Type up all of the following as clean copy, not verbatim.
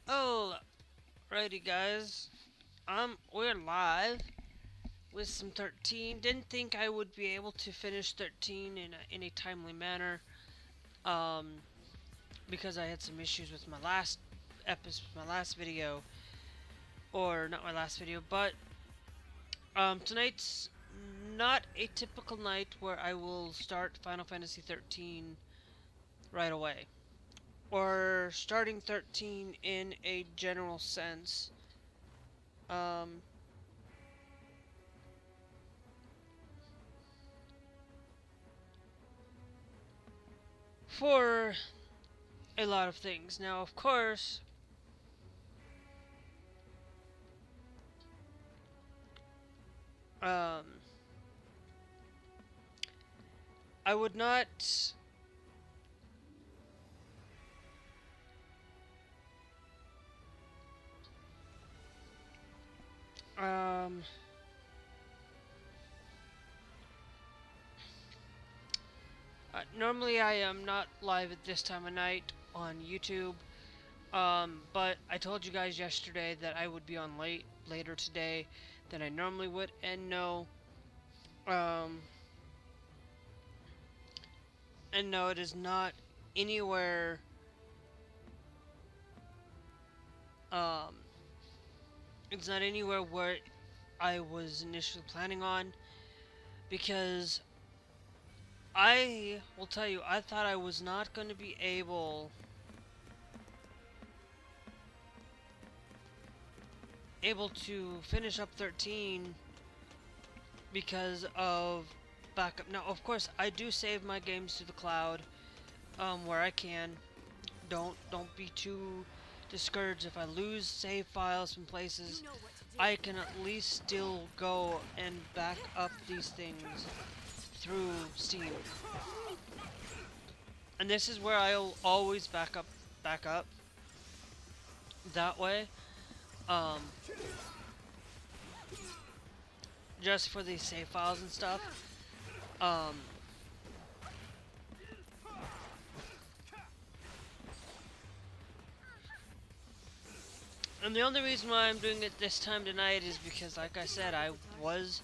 Alrighty, guys. We're live with some 13. Didn't think I would be able to finish 13 in a timely manner. Um, because I had some issues with my last video, or not my last video, but tonight's not a typical night where I will start Final Fantasy 13 right away, or starting 13 in a general sense. Um, for a lot of things. Now, of course, um, I would not um, normally I am not live at this time of night on YouTube, but I told you guys yesterday that I would be on later today than I normally would, and um, no, it is not anywhere, um, it's not anywhere where I was initially planning on, because I will tell you, I thought I was not going to be able to finish up 13 because of backup. Now, of course, I do save my games to the cloud, where I can. Don't be too discouraged if I lose save files from places. I can at least still go and back up these things through Steam. And this is where I'll always back up that way. Just for these save files and stuff. And the only reason why I'm doing it this time tonight is because, like I said, I was,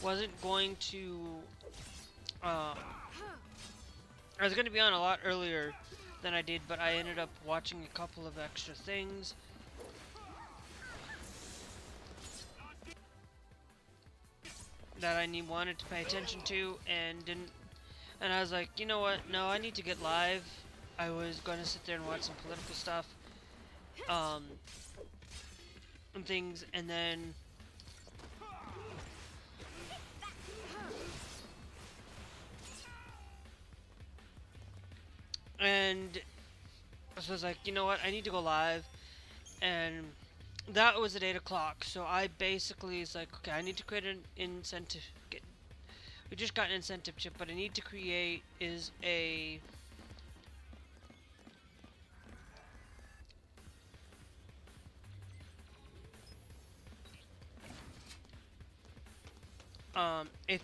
wasn't going to, I was going to be on a lot earlier than I did, but I ended up watching a couple of extra things. That I wanted to pay attention to, and didn't. And I was like, you know what? No, I need to get live. I was going to sit there and watch some political stuff, and things, and then so I was like, you know what? I need to go live, and that was at 8 o'clock. So I basically was like, okay, I need to create an incentive. We just got an incentive chip, but I need to create is a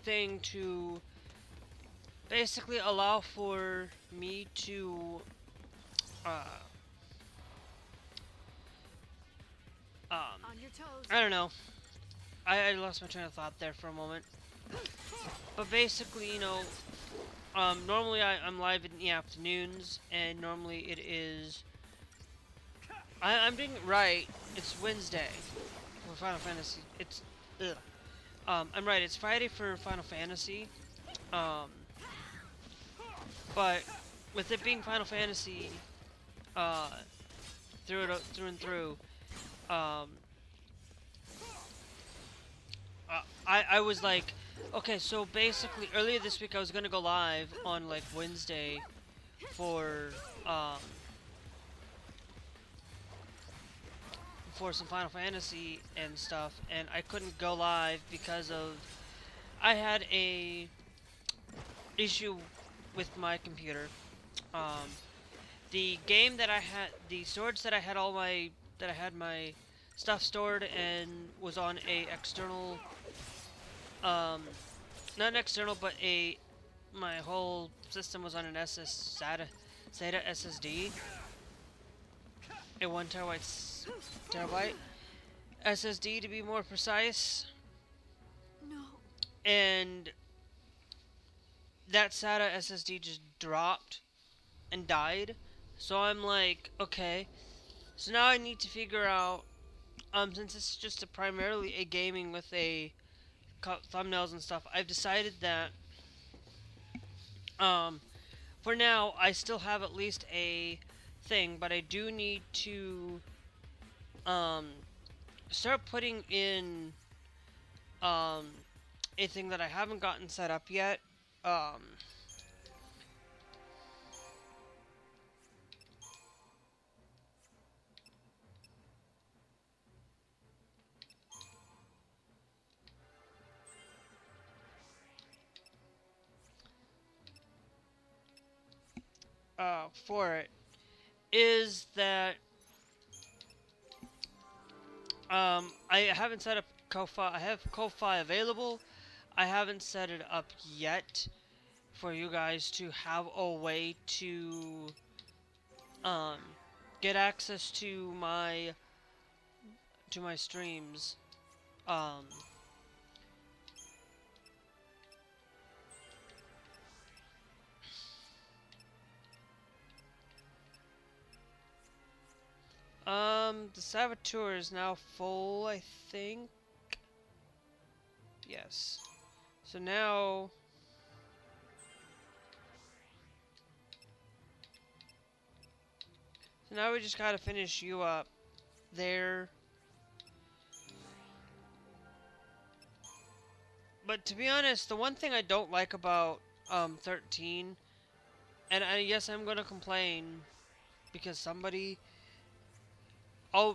thing to basically allow for me to I don't know. I lost my train of thought there for a moment. But basically, you know, normally I'm live in the afternoons, and normally it is. I'm doing it right. It's Wednesday for Final Fantasy. It's. Ugh. I'm right. It's Friday for Final Fantasy. But with it being Final Fantasy, through and through, I was like, okay, so basically earlier this week I was gonna go live on like Wednesday for some Final Fantasy and stuff, and I couldn't go live because of I had a issue with my computer. The game that I had, the storage that I had my stuff stored and was on a external, not an external, but a my whole system was on an SATA SSD, a 1 terabyte SSD to be more precise. No. And that SATA SSD just dropped and died. So I'm like, okay. So now I need to figure out, since it's just primarily a gaming with a thumbnails and stuff, I've decided that, for now, I still have at least a thing, but I do need to, start putting in, a thing that I haven't gotten set up yet. Um, for it is that I haven't set up Ko-Fi. I have Ko-Fi available. I haven't set it up yet for you guys to have a way to um, get access to my streams. Um, the Saboteur is now full, I think. Yes. So now we just gotta finish you up there. But to be honest, the one thing I don't like about 13, and yes, I'm gonna complain because somebody,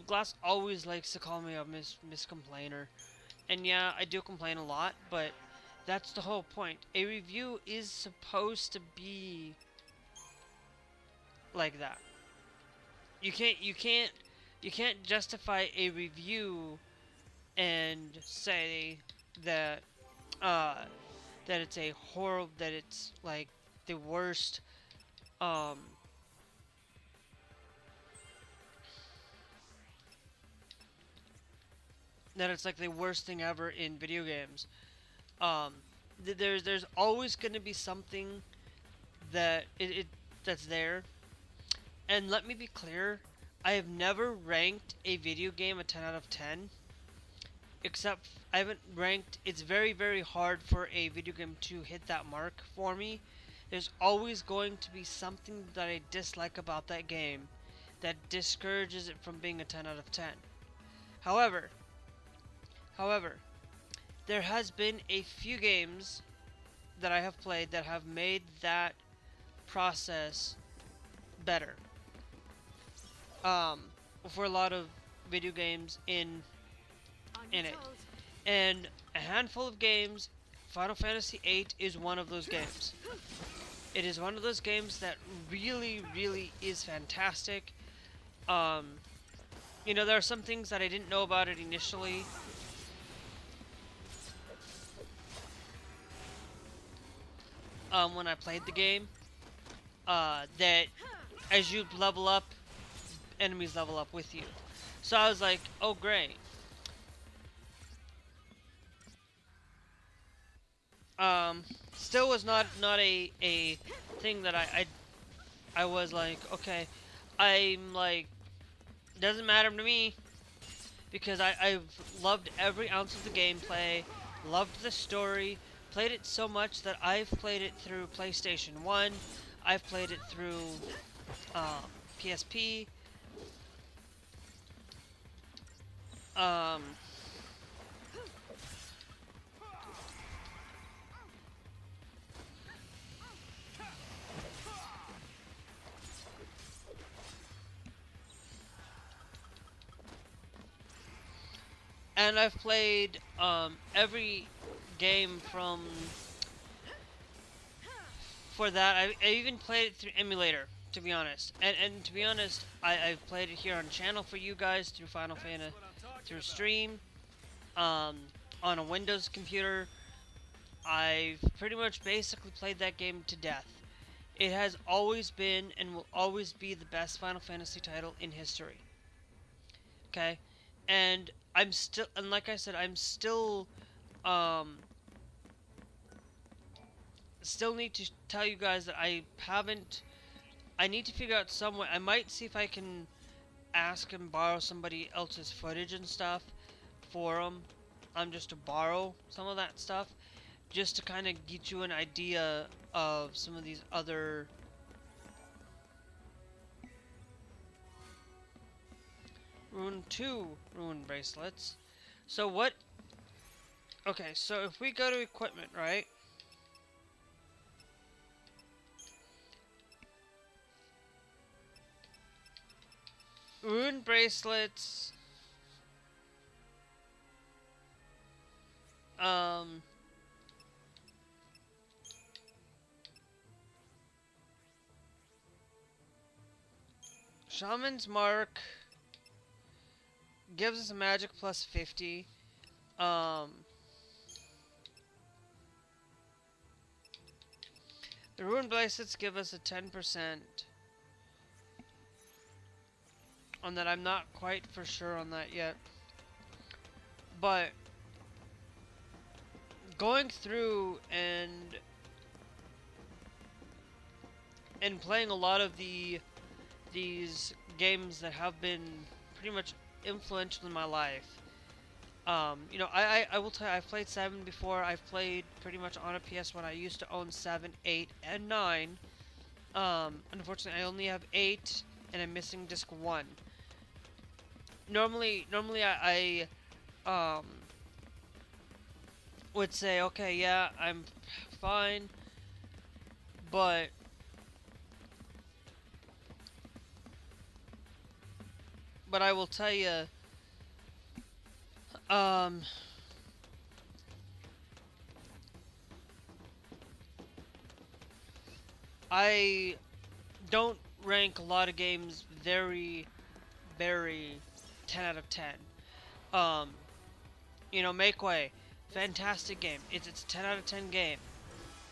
Glass always likes to call me a miscomplainer, and yeah, I do complain a lot, but that's the whole point. A review is supposed to be like that. You can't justify a review and say that that it's a horrible, that it's like the worst, that it's like the worst thing ever in video games. Um, there's always going to be something that that's there. And let me be clear, I have never ranked a video game a 10 out of 10. Except I haven't ranked. It's very, very hard for a video game to hit that mark for me. There's always going to be something that I dislike about that game that discourages it from being a 10 out of 10. However, there has been a few games that I have played that have made that process better. For a lot of video games in it. And a handful of games, Final Fantasy VIII is one of those games. It is one of those games that really, really is fantastic. There are some things that I didn't know about it initially. When I played the game, that as you level up, enemies level up with you. So I was like, oh great. Still was not a thing that I was like, okay, I'm like, doesn't matter to me, because I've loved every ounce of the gameplay, loved the story, played it so much that I've played it through PlayStation 1, I've played it through PSP, and I've played every game for that. I even played it through emulator, to be honest. And to be honest, I've played it here on channel for you guys through Final Fantasy, through stream, on a Windows computer. I've pretty much basically played that game to death. It has always been and will always be the best Final Fantasy title in history. Okay? And I'm still, and like I said, I'm still, still need to tell you guys that I need to figure out some way. I might see if I can ask and borrow somebody else's footage and stuff for them. Just to borrow some of that stuff, just to kind of get you an idea of some of these other Rune 2 rune bracelets. So what? Okay, so if we go to equipment, right? Rune bracelets. Shaman's Mark gives us a magic plus 50. The rune bracelets give us a 10%. On that, I'm not quite for sure on that yet. But going through and playing a lot of these games that have been pretty much influential in my life. You know, I will tell you, I've played 7 before. I've played pretty much on a PS1. I used to own 7, 8, and 9. Unfortunately, I only have 8, and I'm missing disc 1. Normally I would say, okay, yeah, I'm fine, but I will tell you, I don't rank a lot of games very 10 out of 10. You know, Make Way, fantastic game. It's a 10 out of 10 game.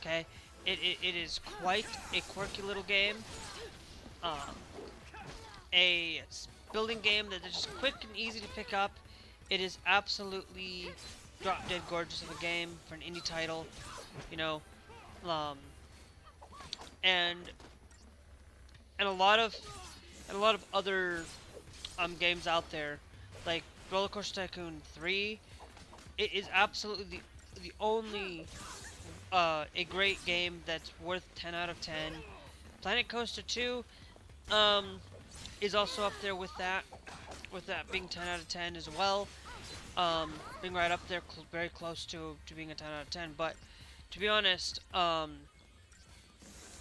Okay, it is quite a quirky little game. A building game that is just quick and easy to pick up. It is absolutely drop dead gorgeous of a game for an indie title. You know, and a lot of other games out there, like Roller Coaster Tycoon 3. It is absolutely the only a great game that's worth 10 out of 10. Planet Coaster 2 is also up there with that being 10 out of 10 as well. Being right up there, very close to being a 10 out of 10. But to be honest,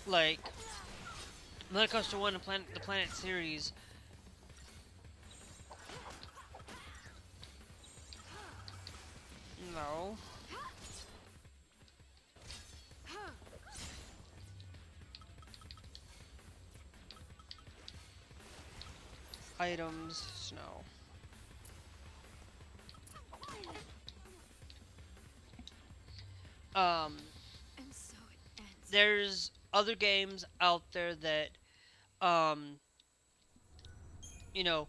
like Planet Coaster 1 and the Planet series, no. Items, snow. There's other games out there that, you know,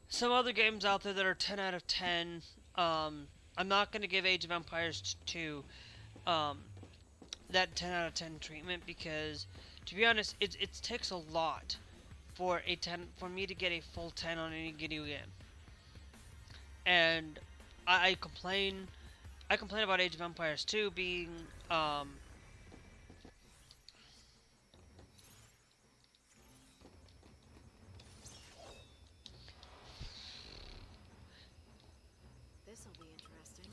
some other games out there that are 10 out of 10. I'm not going to give Age of Empires 2 that 10 out of 10 treatment, because, to be honest, it takes a lot for me to get a full 10 on any video game. And I complain about Age of Empires 2 being This'll be interesting.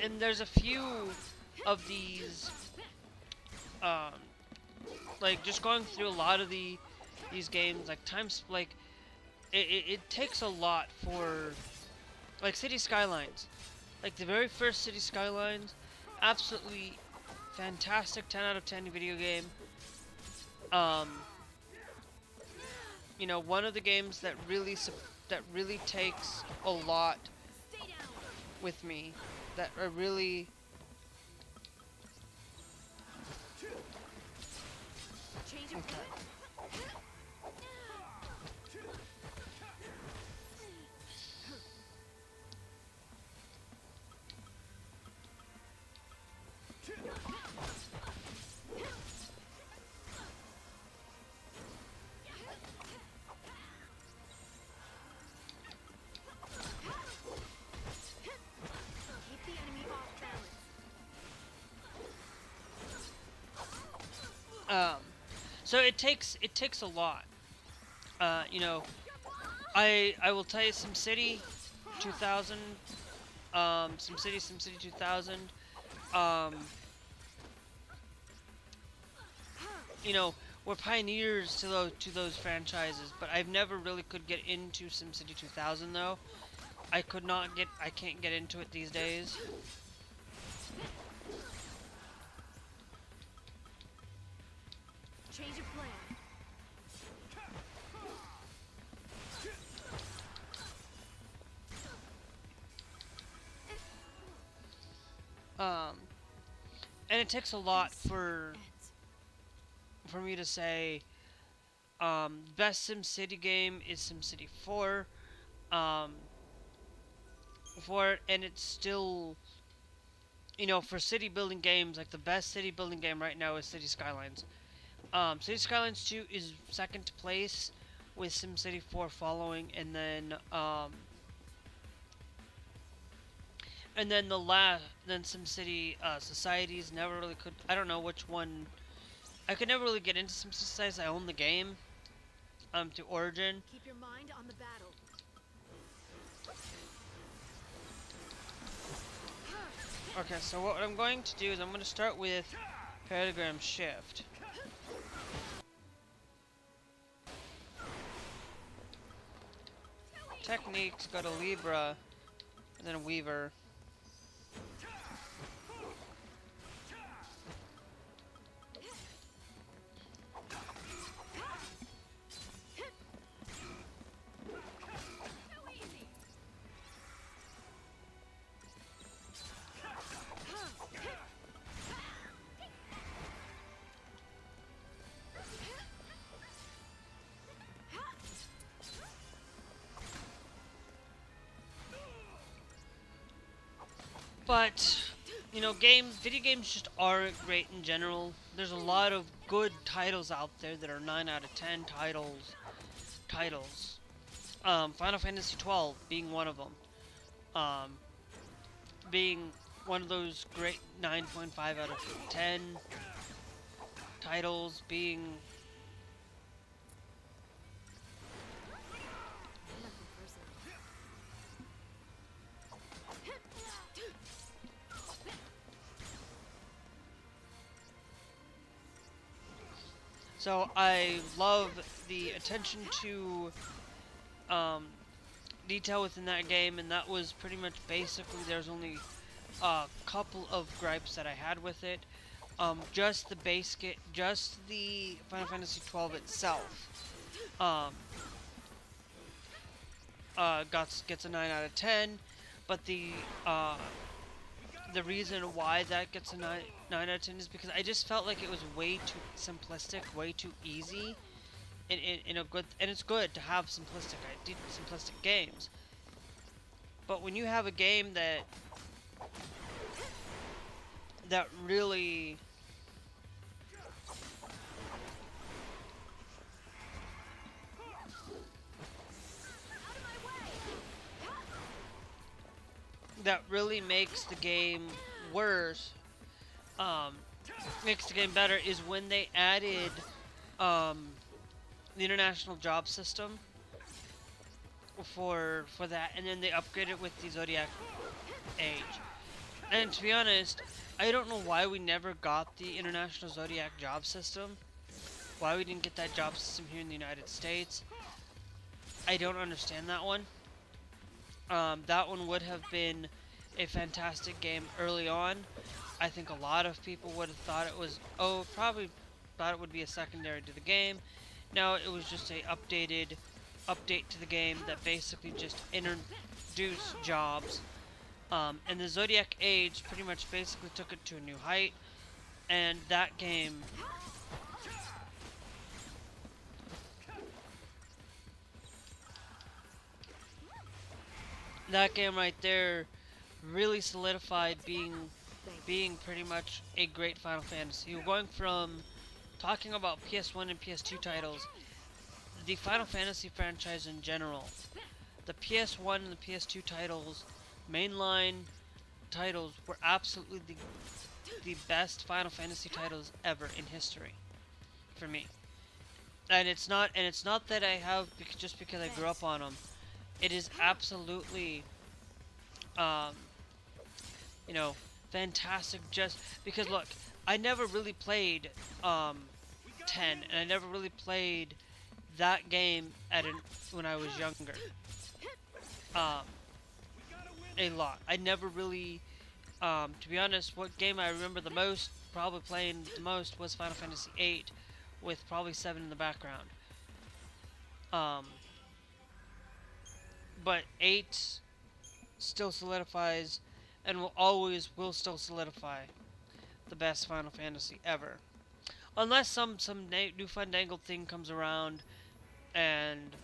and there's a few of these, like, just going through a lot of these games, like, it takes a lot for like City Skylines, like the very first City Skylines, absolutely fantastic 10 out of 10 video game. You know, one of the games that really takes a lot with me, that I really okay. Keep the enemy off balance. So it takes a lot. You know, I will tell you, SimCity 2000, SimCity 2000. You know, we're pioneers to those franchises, but I've never really could get into SimCity 2000 though. I can't get into it these days. Change of plan. And it takes a lot for me to say, best SimCity game is SimCity 4. And it's still, you know, for city building games, like the best city building game right now is City Skylines. City Skylines 2 is second place, with SimCity 4 following, and then SimCity Societies never really could. I don't know which one. I could never really get into SimCity Societies. I own the game, to Origin. Keep your mind on the battle. Okay, so what I'm going to do is I'm going to start with Paradigm Shift. Techniques, go to Libra, and then Weaver. But, you know, video games just aren't great in general. There's a lot of good titles out there that are 9 out of 10 titles. Final Fantasy XII being one of them. Being one of those great 9.5 out of 10 titles, being... Nothing personal. So I love the attention to detail within that game, and that was pretty much basically, there's only a couple of gripes that I had with it. Just the Final Fantasy XII itself gets a 9 out of 10, but the reason why that gets a 9 out of 10 is because I just felt like it was way too simplistic, way too easy, in a good, and it's good to have simplistic games. But when you have a game that really makes the game worse, makes the game better, is when they added the international job system for that, and then they upgraded it with the Zodiac Age. And to be honest, I don't know why we never got the international Zodiac job system. Why we didn't get that job system here in the United States. I don't understand that one. That one would have been a fantastic game early on. I think a lot of people would have thought it was, probably thought it would be a secondary to the game. No, it was just a update to the game that basically just introduced jobs. And the Zodiac Age pretty much basically took it to a new height. And that game, right there really solidified being pretty much a great Final Fantasy. You're going from talking about PS1 and PS2 titles, the Final Fantasy franchise in general, the PS1 and the PS2 titles, mainline titles, were absolutely the best Final Fantasy titles ever in history for me. And it's not that I have just because I grew up on them. It is absolutely um, fantastic just because, look, I never really played 10, and I never really played that game when I was younger. A lot. I never really, to be honest, what game I remember the most, probably playing the most, was Final Fantasy VIII, with probably 7 in the background. But 8 still solidifies, and will still solidify the best Final Fantasy ever. Unless some newfangled thing comes around and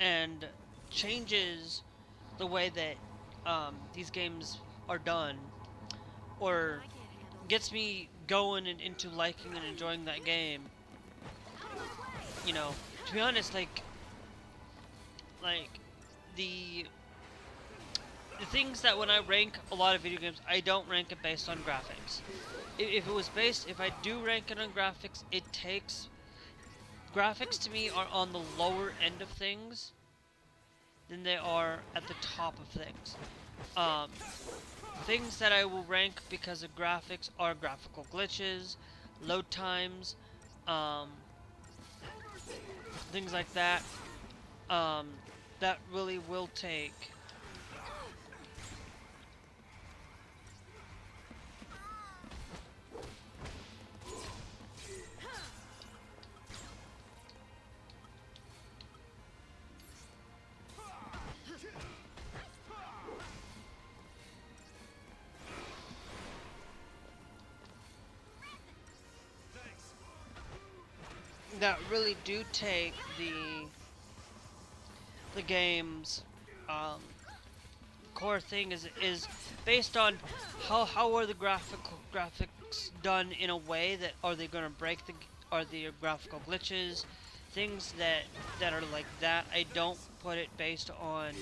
and changes the way that these games are done, or I can't handle gets me going and into liking and enjoying that game. To be honest, like the things that when I rank a lot of video games, I don't rank it based on graphics. If I do rank it on graphics, graphics to me are on the lower end of things than they are at the top of things. Things that I will rank because of graphics are graphical glitches, load times, things like that. That really will take that really do take the game's core thing is based on how are the graphics done in a way that are they going to break are the graphical glitches, things that are like that. I don't put it based on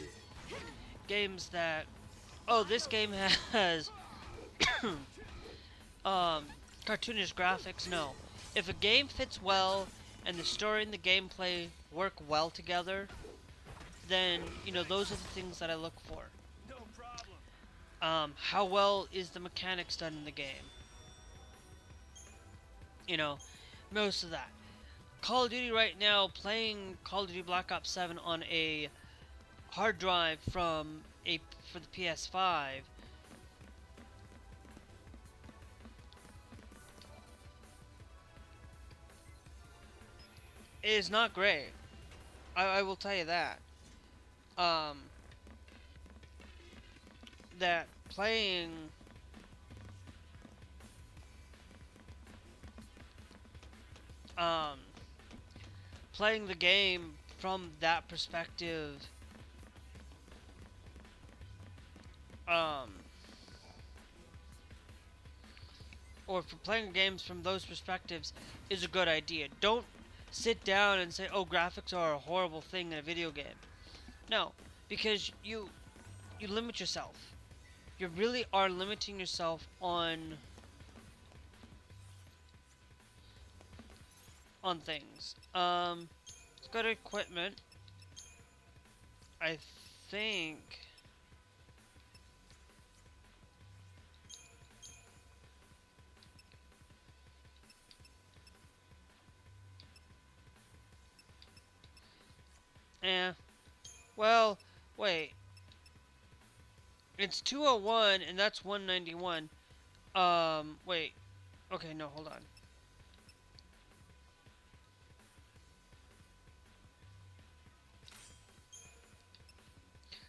games that, this game has cartoonish graphics. No, if a game fits well and the story and the gameplay work well together, then those are the things that I look for. No problem. How well is the mechanics done in the game? Most of that. Call of Duty right now, playing Call of Duty Black Ops 7 on a hard drive for the PS5, is not great. I will tell you that. That playing the game from that perspective, or for playing games from those perspectives is a good idea. Don't sit down and say, graphics are a horrible thing in a video game. No, because you limit yourself. You really are limiting yourself on things. Let's go to equipment. I think Eh. Well, wait. It's 201 and that's 191. Wait. Okay, no, hold on.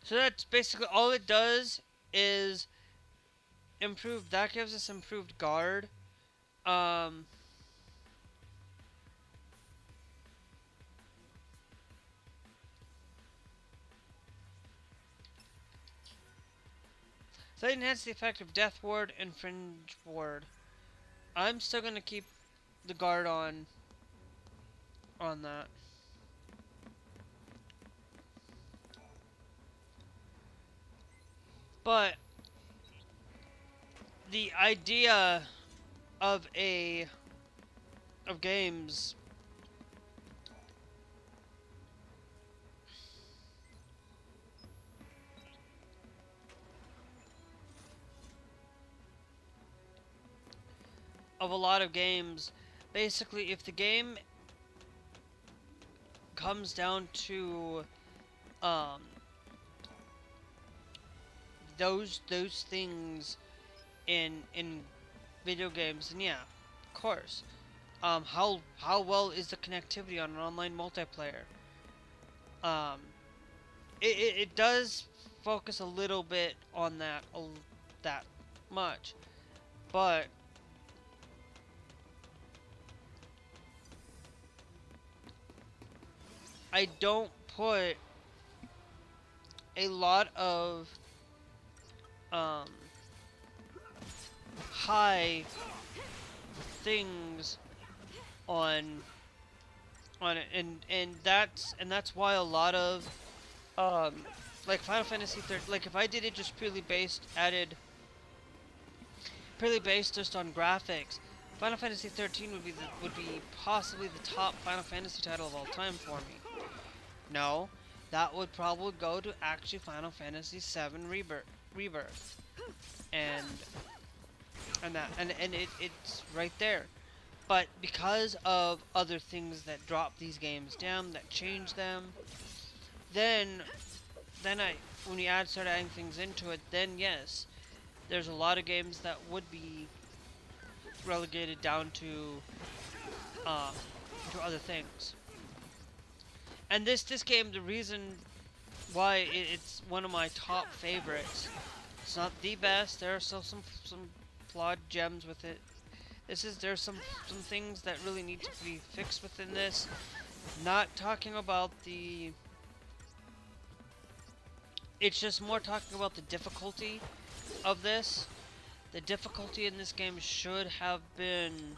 So that's basically all it does is improve. That gives us improved guard. Um, so that enhances the effect of Death Ward and Fringe Ward. I'm still gonna keep the guard on that. But the idea of games of a lot of games, basically if the game comes down to those things in video games, and yeah, of course. How well is the connectivity on an online multiplayer? Um, it does focus a little bit on that that much, but I don't put a lot of high things on it, and that's why a lot of like Final Fantasy 13, like if I did it just purely based just on graphics, Final Fantasy 13 would be possibly the top Final Fantasy title of all time for me. No, that would probably go to actually Final Fantasy 7 Rebirth. And it's right there. But because of other things that drop these games down, that change them, then when you start adding things into it, then yes, there's a lot of games that would be relegated down to other things. And this game, the reason why it's one of my top favorites, it's not the best. There are still some flawed gems with it. There's some things that really need to be fixed within this. Not talking about the. It's just more talking about the difficulty of this. The difficulty in this game should have been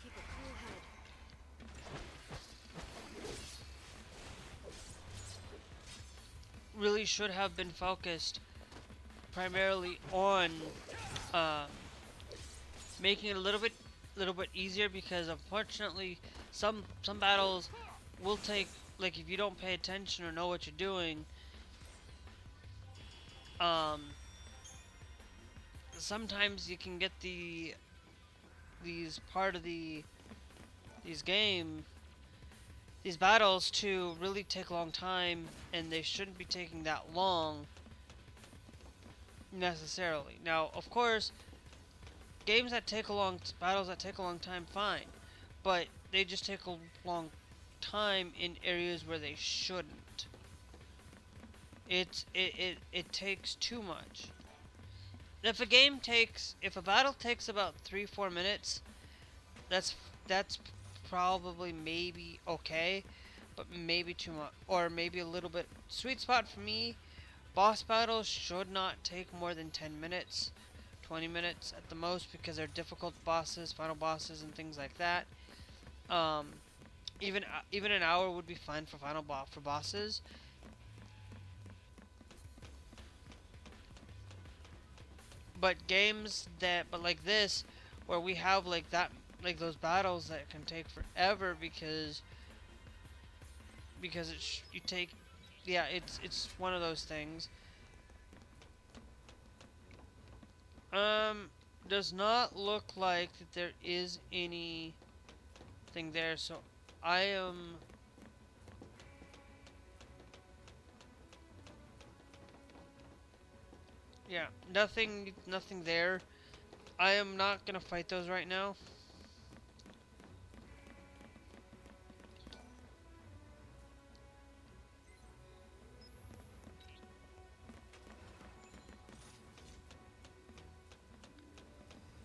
Keep a cool head. really should have been focused primarily on making it a little bit easier, because unfortunately some battles will take, like, if you don't pay attention or know what you're doing, sometimes you can get these battles to really take a long time, and they shouldn't be taking that long necessarily. Now, of course, battles that take a long time, fine, but they just take a long time in areas where they shouldn't. It takes too much. If a battle takes about 3-4 minutes, that's probably maybe okay, but maybe too much, or maybe a little bit. Sweet spot for me, boss battles should not take more than 10 minutes, 20 minutes at the most, because they're difficult bosses, final bosses, and things like that. Even an hour would be fine for for bosses. But like this, where we have like those battles that can take forever because it's one of those things. Does not look like that there is anything there, so I am... Yeah, nothing there. I am not gonna fight those right now.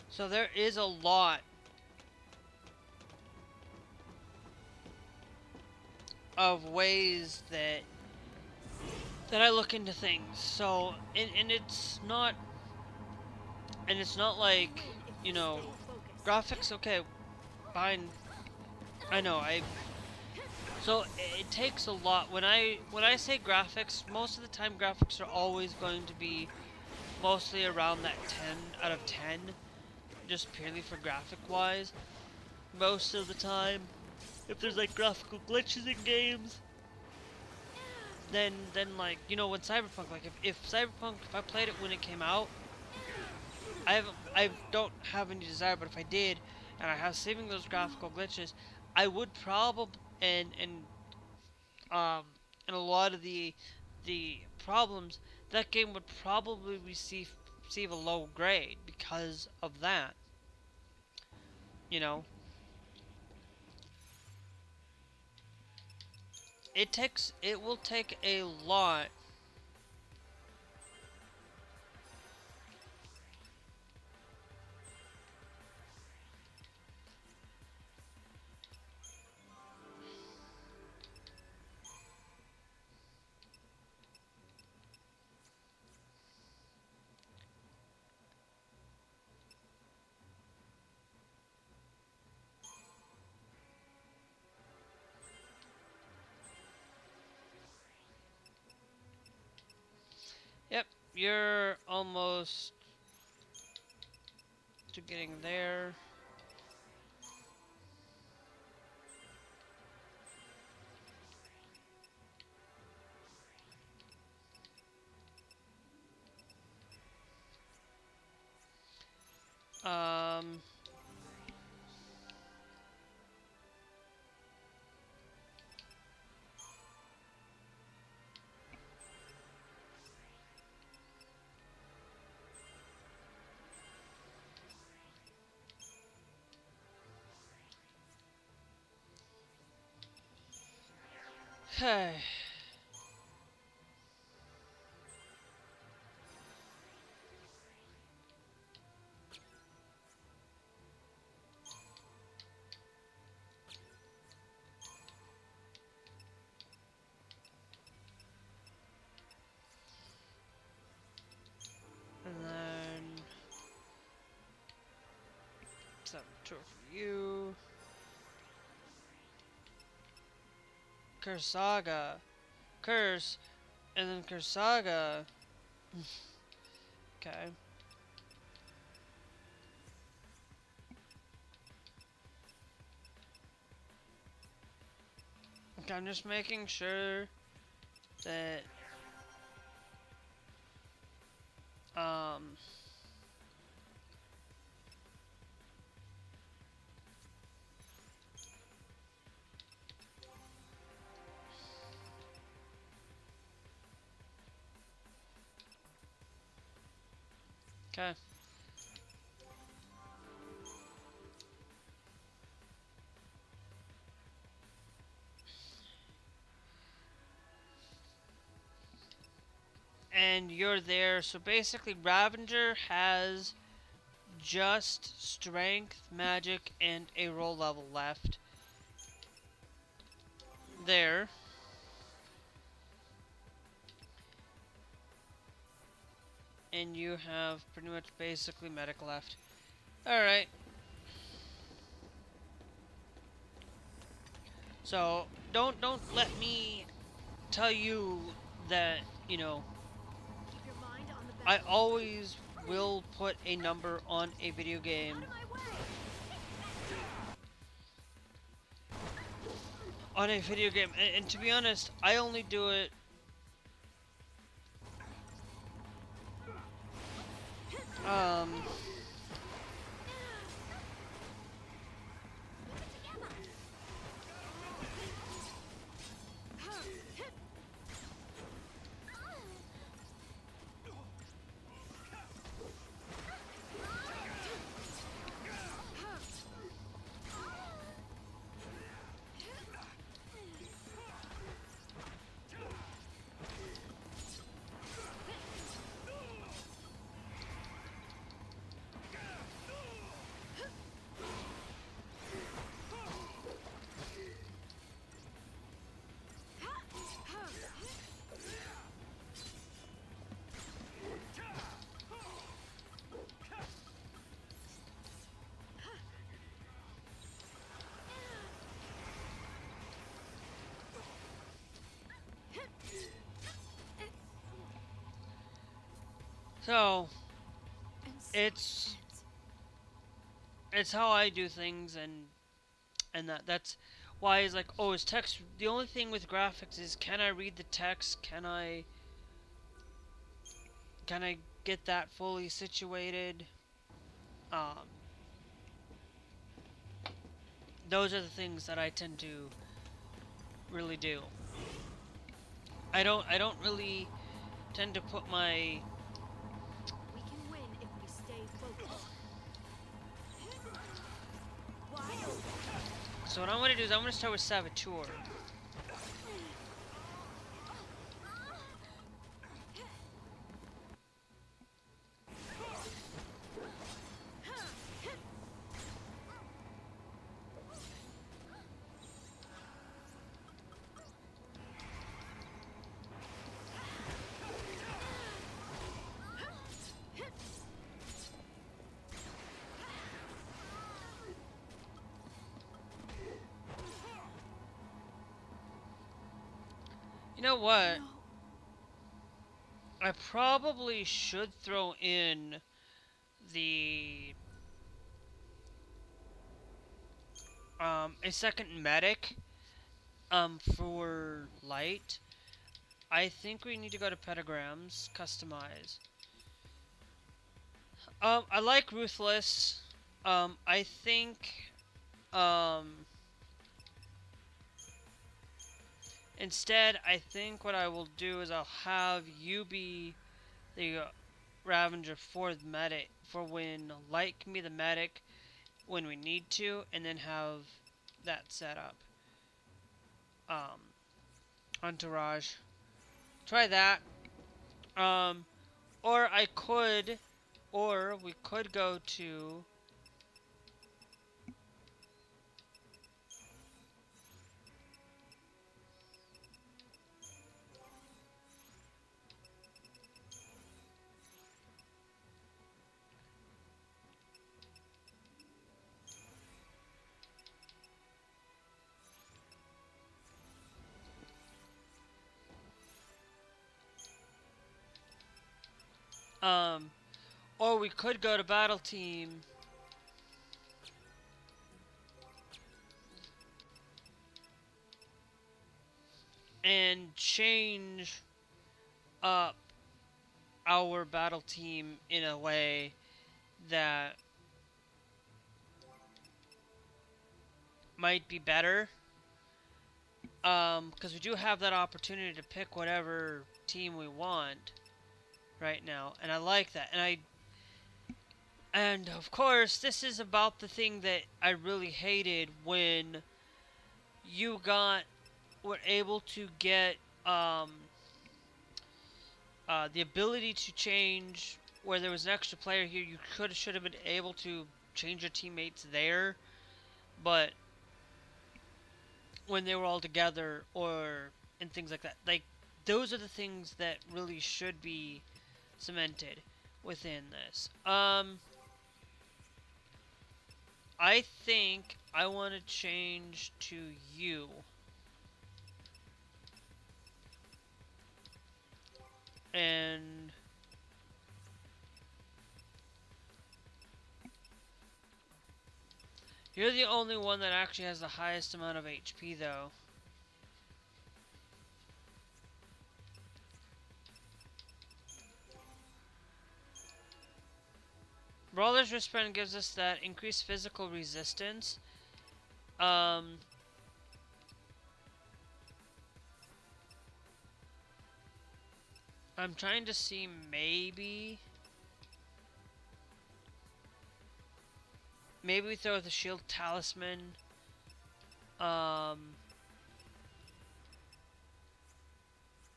So there is a lot of ways that I look into things. So and it's not like, you know, graphics, okay, fine. I know, so it takes a lot. When I say graphics, most of the time graphics are always going to be mostly around that 10 out of 10, just purely for graphic wise. Most of the time, if there's like graphical glitches in games, then like, you know, when Cyberpunk, like if Cyberpunk, if I played it when it came out, I don't have any desire, but if I did, and I have saving those graphical glitches, I would probably, and a lot of the problems, that game would probably receive a low grade because of that. You know, it will take a lot Yep, you're almost to getting there. Um, okay. And then 7 tour for you. Kursaga. Curse. And then Kursaga. Okay. Okay, I'm just making sure that okay. And you're there, so basically Ravager has just strength, magic, and a roll level left. There. And you have pretty much basically medic left. Alright. So don't let me tell you that, you know, Keep your mind on the I battlefield. always will put a number on a video game. Out of my way! On a video game, and to be honest, I only do it Um, so it's how I do things, and that's why it's like, oh, is text the only thing with graphics is can I read the text? Can I get that fully situated? Um, those are the things that I tend to really do. I don't really tend to put my We can win if we stay focused. so what I'm gonna do is I'm gonna start with Saboteur. You know what? I probably should throw in the a second medic for light. I think we need to go to pentagrams, customize. I like ruthless. I think instead I think what I will do is I'll have you be the Ravager for the medic for when light can be the medic when we need to, and then have that set up. Entourage. Try that. Um, or I could, or we could go to or we could go to battle team and change up our battle team in a way that might be better. Because we do have that opportunity to pick whatever team we want right now, and I like that. And of course, this is about the thing that I really hated when you were able to get the ability to change where there was an extra player here. You should have been able to change your teammates there, but when they were all together and things like that, like those are the things that really should be cemented within this. I think I want to change to you. And you're the only one that actually has the highest amount of HP, though. Brawler's wristband gives us that increased physical resistance. I'm trying to see maybe we throw the shield talisman.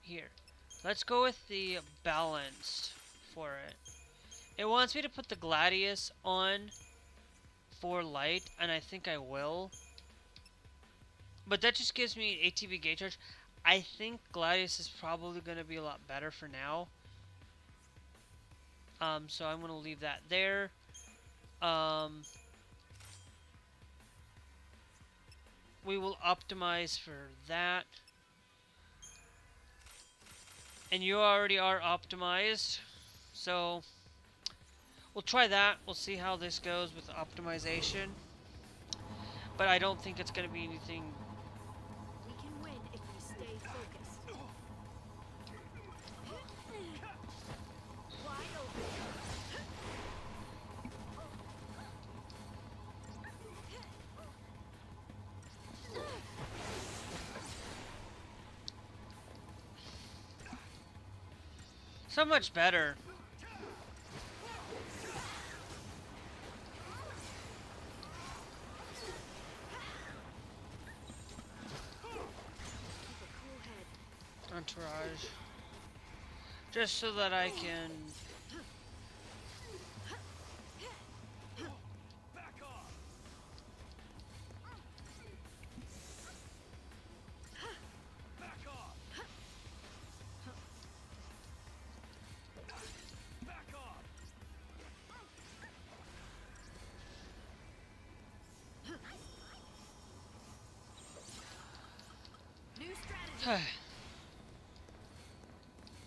Here. Let's go with the balanced for it. It wants me to put the Gladius on for light, and I think I will. But that just gives me ATB gauge charge. I think Gladius is probably going to be a lot better for now. So I'm going to leave that there. We will optimize for that. And you already are optimized. So we'll try that. We'll see how this goes with optimization. But I don't think it's going to be anything. We can win if we stay focused. Wide open. So much better. Entourage. Just so that I can... Back off. Back off. Back off. New strategy.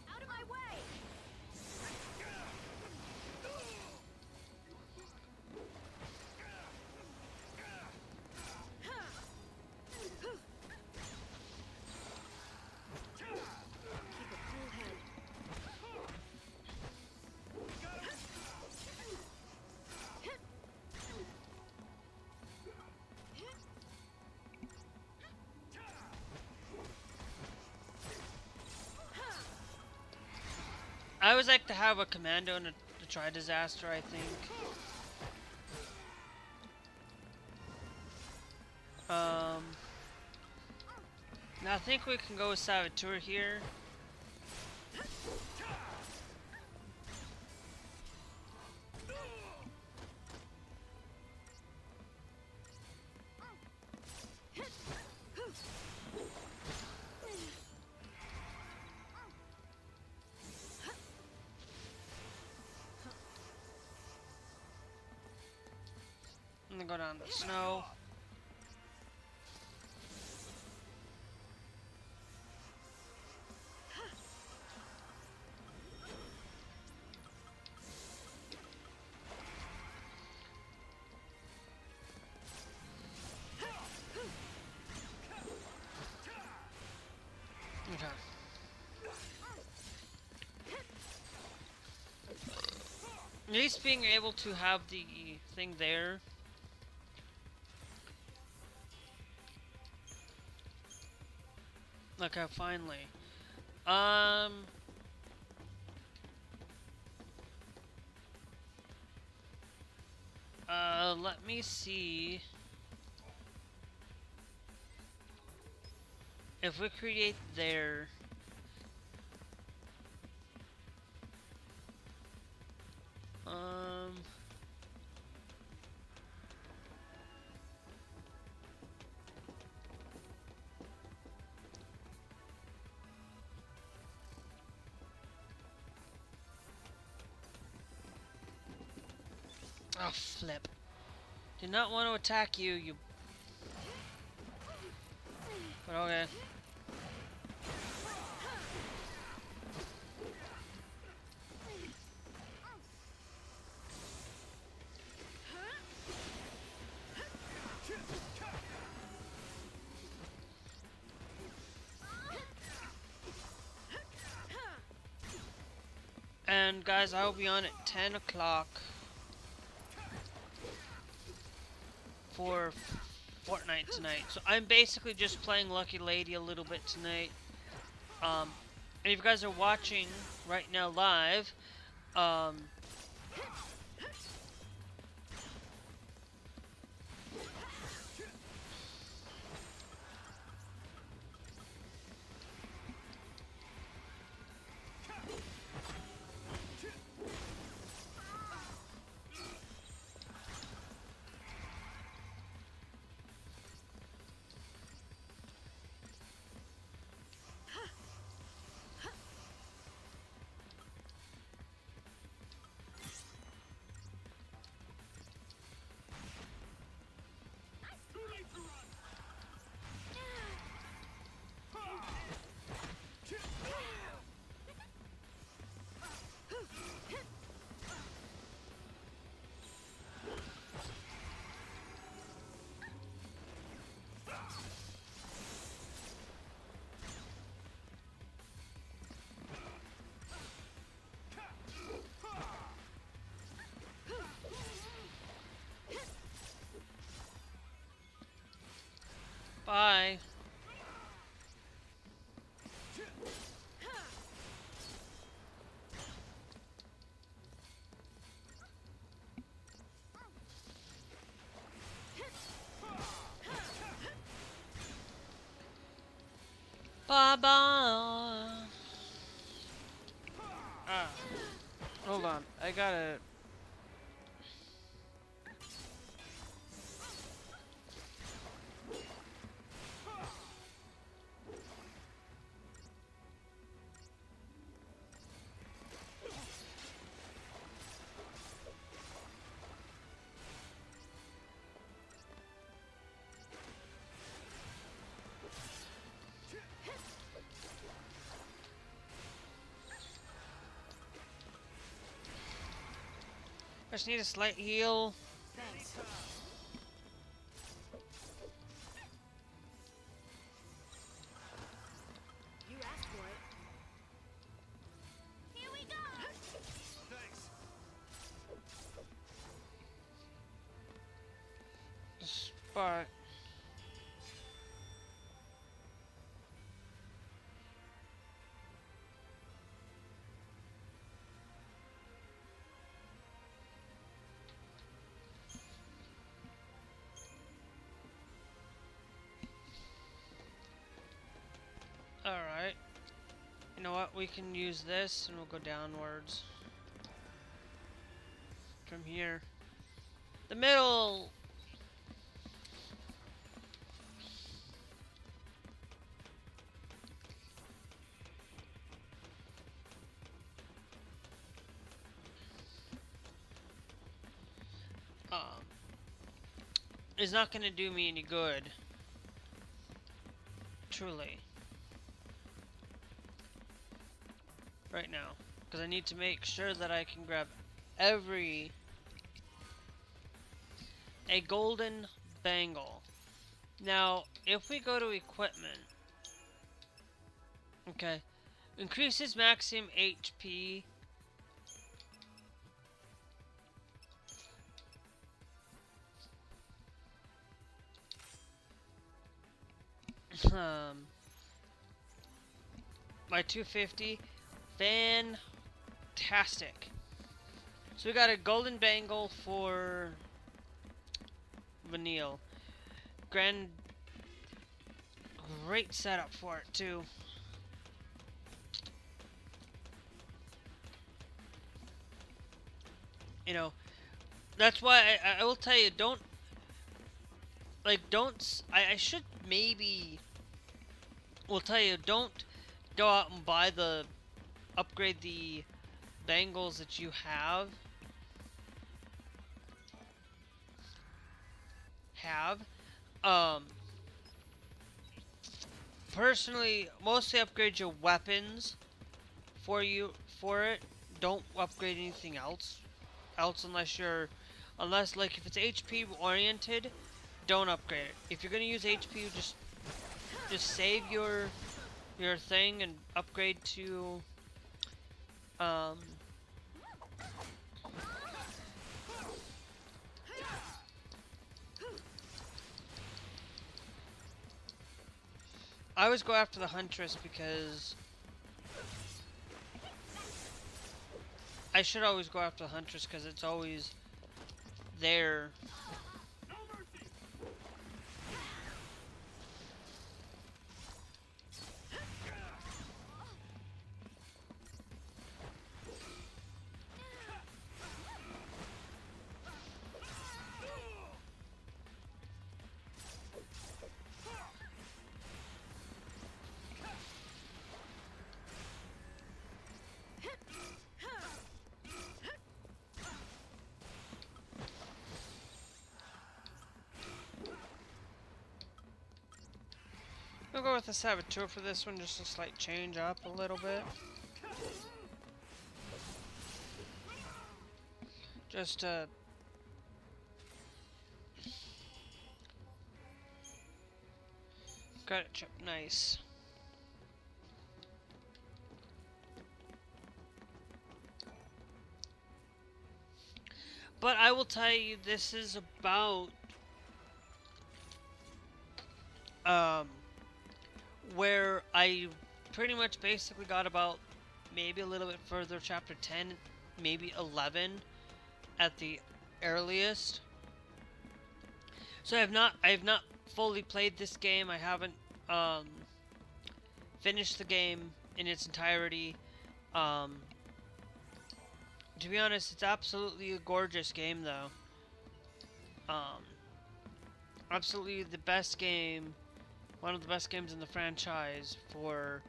Out of my way. Keep a cool head. I always like to have a commando and a try disaster, I think. Now I think we can go with Saboteur here. I'm gonna go down the snow. Okay. At least being able to have the thing there. Okay, finally. Let me see if we create there. Oh, flip. Did not want to attack you, you... But okay. And guys, I will be on at 10 o'clock. for Fortnite tonight. So I'm basically just playing Lucky Lady a little bit tonight. And if you guys are watching right now live, bye. Bye bye. Hold on. I gotta. I just need a slight heal. Thanks. You asked for it. Here we go. Thanks. Spot. Alright. You know what? We can use this and we'll go downwards. From here. The middle! Is not gonna do me any good. Truly. Right now. Because I need to make sure that I can grab a golden bangle. Now, if we go to equipment, okay, increases maximum HP. By 250. Fantastic. So we got a golden bangle for Vanille. Great setup for it too. You know, that's why I will tell you, I should maybe, will tell you, don't go out and upgrade the bangles that you have. Personally, mostly upgrade your weapons for it. Don't upgrade anything else unless like if it's HP oriented, don't upgrade it. If you're gonna use HP, just save your thing and upgrade to I always go after the Huntress because I should always go after the Huntress because it's always there. No mercy. I'll go with the Saboteur for this one, just a slight change up a little bit. Just credit chip, nice. But I will tell you, this is about where I pretty much basically got about maybe a little bit further, chapter 10, maybe 11 at the earliest. So I have not fully played this game. I haven't finished the game in its entirety. To be honest, it's absolutely a gorgeous game though. Absolutely the best game, one of the best games in the franchise for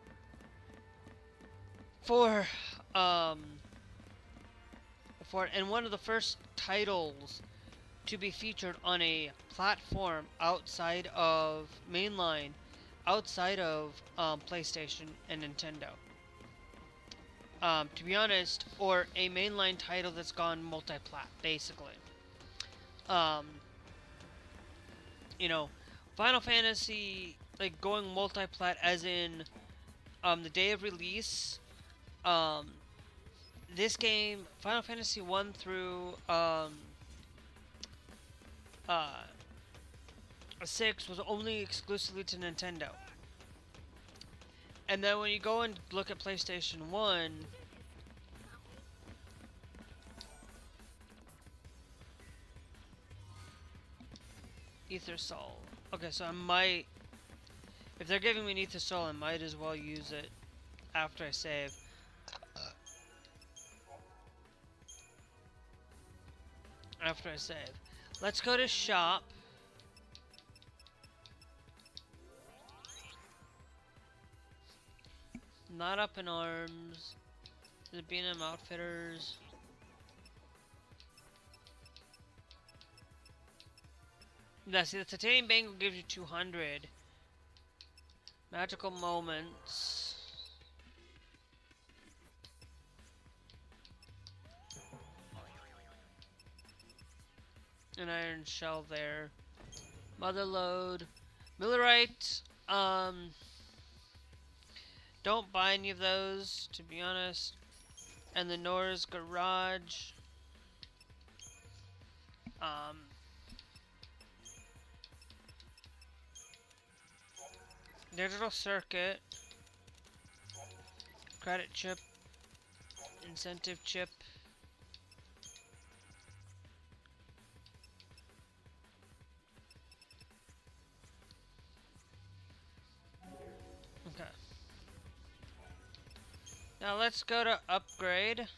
and one of the first titles to be featured on a platform outside of mainline, outside of PlayStation and Nintendo. To be honest, or a mainline title that's gone multi-plat, basically. You know, Final Fantasy, like, going multi-plat as in, the day of release, this game, Final Fantasy 1 through, 6 was only exclusively to Nintendo. And then when you go and look at PlayStation 1, Ether Soul. Okay, so I might, if they're giving me an Ether Soul, I might as well use it after I save. After I save. Let's go to shop. Not up in arms. The B&M Outfitters. Yeah, see, the Titanium Bangle gives you 200. Magical Moments. An Iron Shell there. Motherlode. Millerite. Don't buy any of those, to be honest. And the Nor's Garage. Digital Circuit. Credit Chip. Incentive Chip. Okay. Now let's go to upgrade.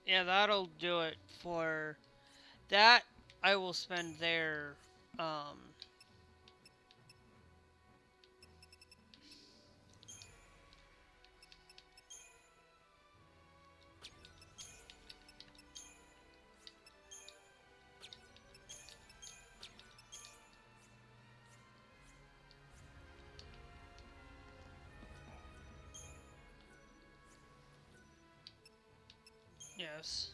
Yeah, that'll do it for that. I will spend there. Um, yes.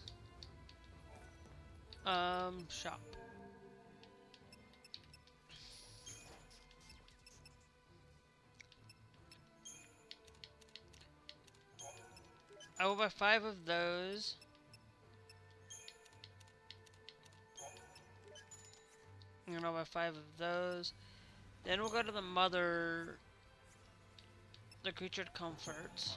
Shop. I will buy 5 of those. And I'll buy 5 of those. Then we'll go to the mother, the creature comforts.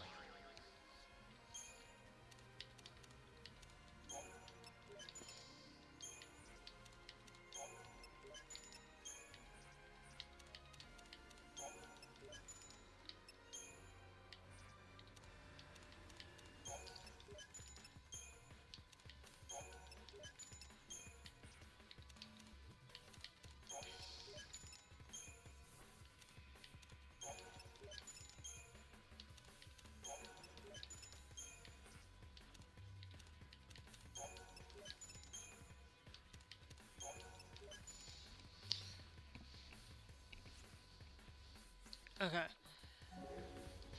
Okay.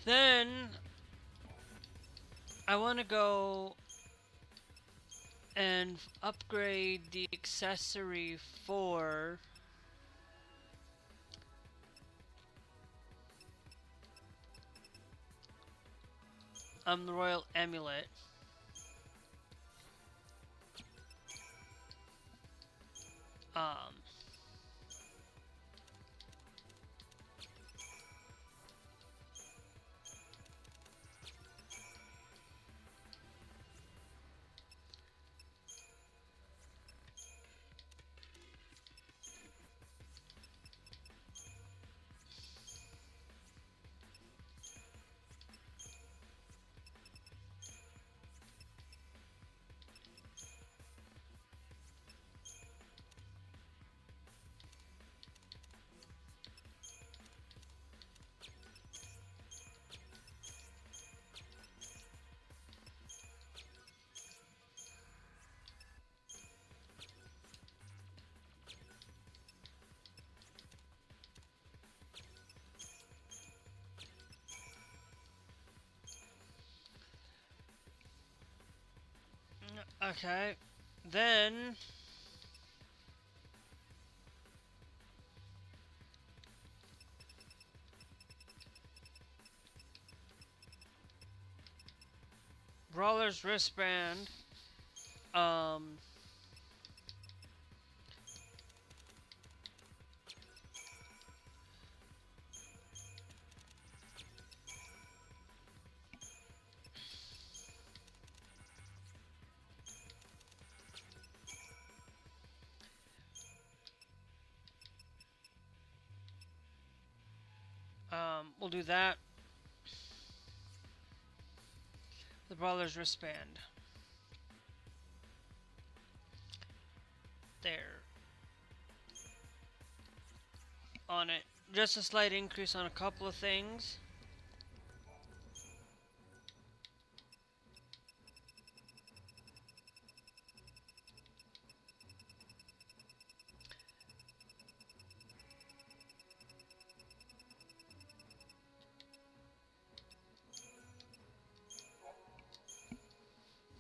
Then I want to go and upgrade the accessory for the royal amulet. Um okay. Then Brawler's wristband. Um we'll do that. The Brawler's wristband. There. On it. Just a slight increase on a couple of things.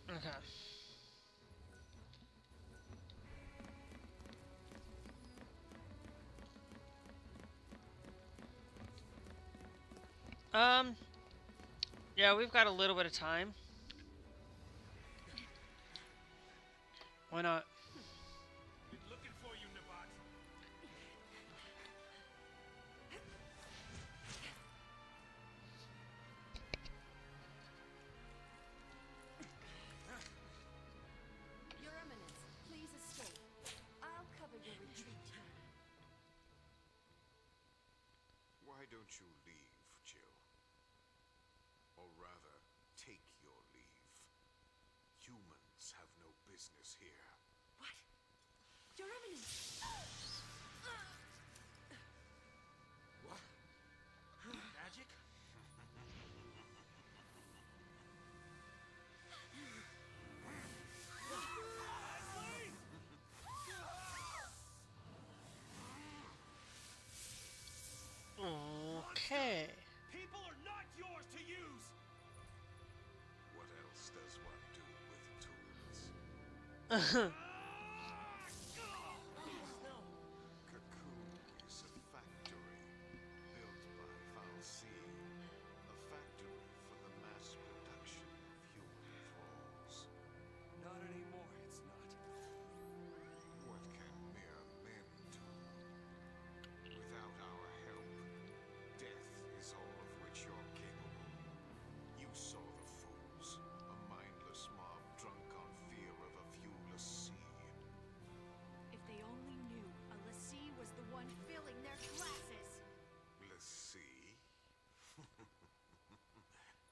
Okay. Yeah, we've got a little bit of time. Why not? Been looking for you, Nabat. Your Eminence, please escape. I'll cover your retreat. Why don't you leave, Jill? Or rather, take your leave. Human Vandals have no business here. What? Your Eminence! What? Magic? Okay. People are not yours to use! What else does one do with tools? Cocoon is a factory built by Valsea, a factory for the mass production of human thralls. Not anymore, it's not. What can mere men do? Without our help, death is all of which you're capable. You saw the fools, a mindless mob drunk on fear of a viewless sea. If they only knew a Lassie was the one filling their glasses! Let's see.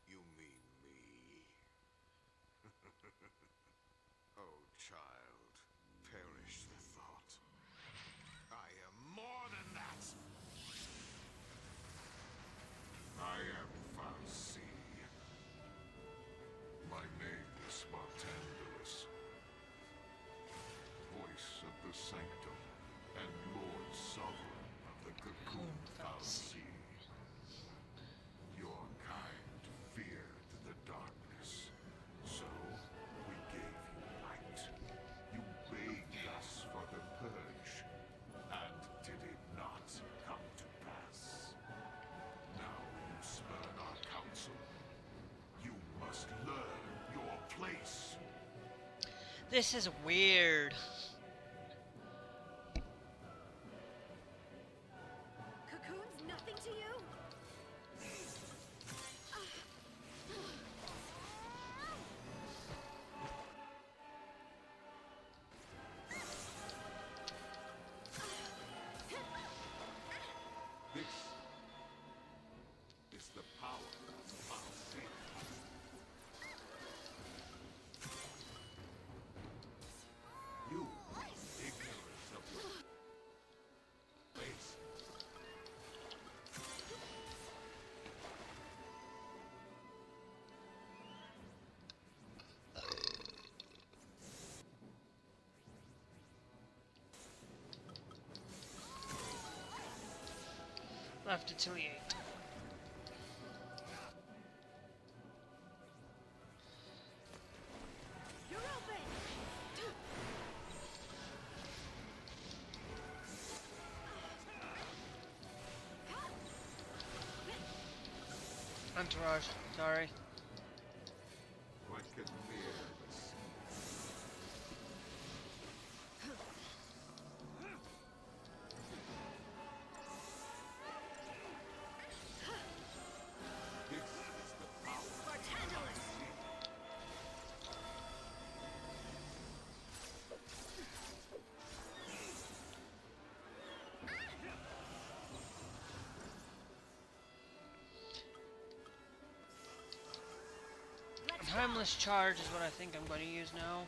You mean me? Oh, child, perish the thought. I am more than that. I am Valsea. My name is Spartandulus, voice of the Sanctum and Lord Sovereign of the Cocoon Valsea. Your kind feared the darkness, so we gave you light. You begged us for the purge, and did it not come to pass? Now you spurn our counsel. You must learn your place. This is weird. Cocoon's nothing to you? This is the power of Valsea. You, ignorant of your place. Left until 8. You're open! Entourage, sorry. What can fear the sea? This is the power of Spartandulus! Timeless charge is what I think I'm going to use now.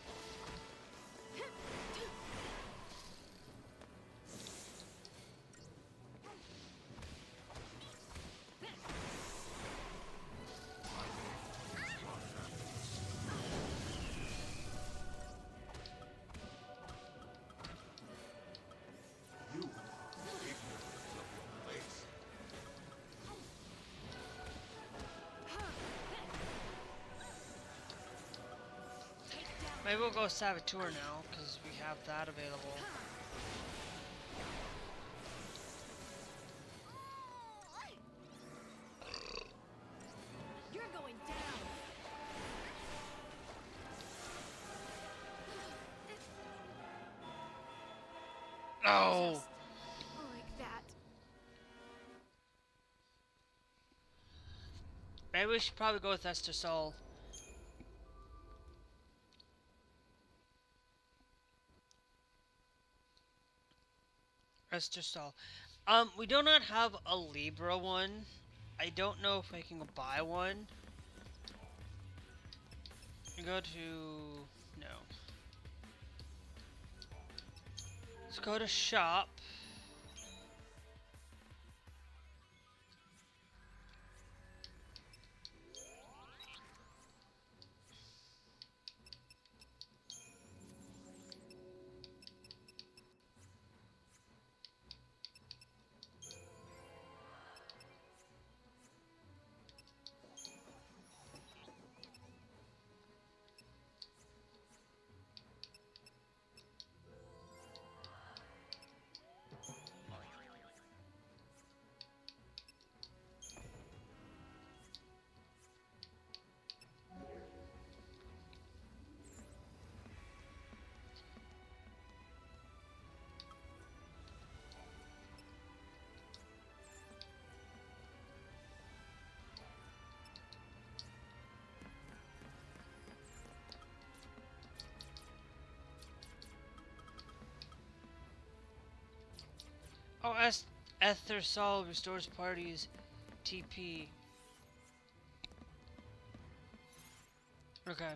you, ignorant of your place. Maybe we'll go Saboteur now, because we have that available. You're going down! Oh! Just like that. Maybe we should probably go with Esther Soul. Esther Soul. We do not have a Libra one. I don't know if I can go buy one. Go to... no. Let's go to shop. Oh, Ether Sol restores parties TP. Okay.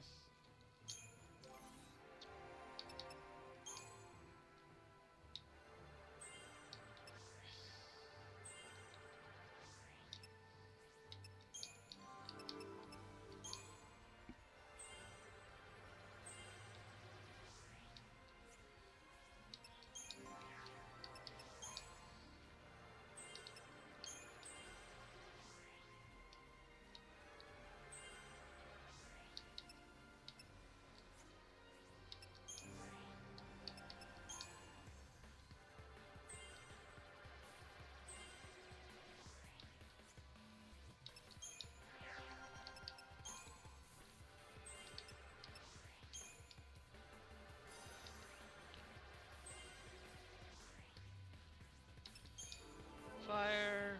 Fire.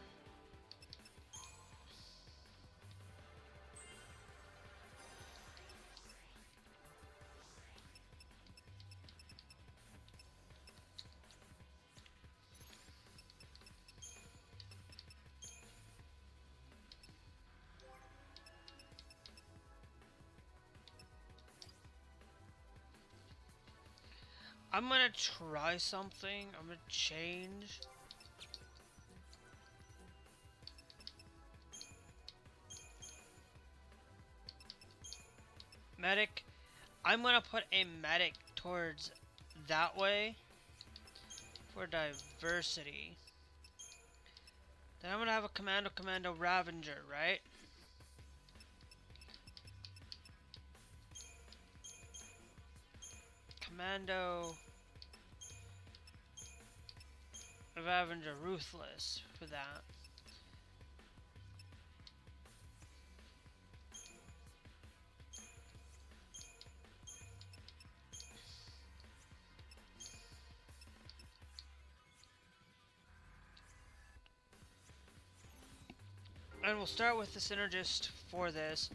I'm gonna try something. I'm gonna change. Medic. I'm gonna put a medic towards that way for diversity. Then I'm gonna have a commando Ravager, right? Commando Ravager Ruthless for that. And we'll start with the synergist for this.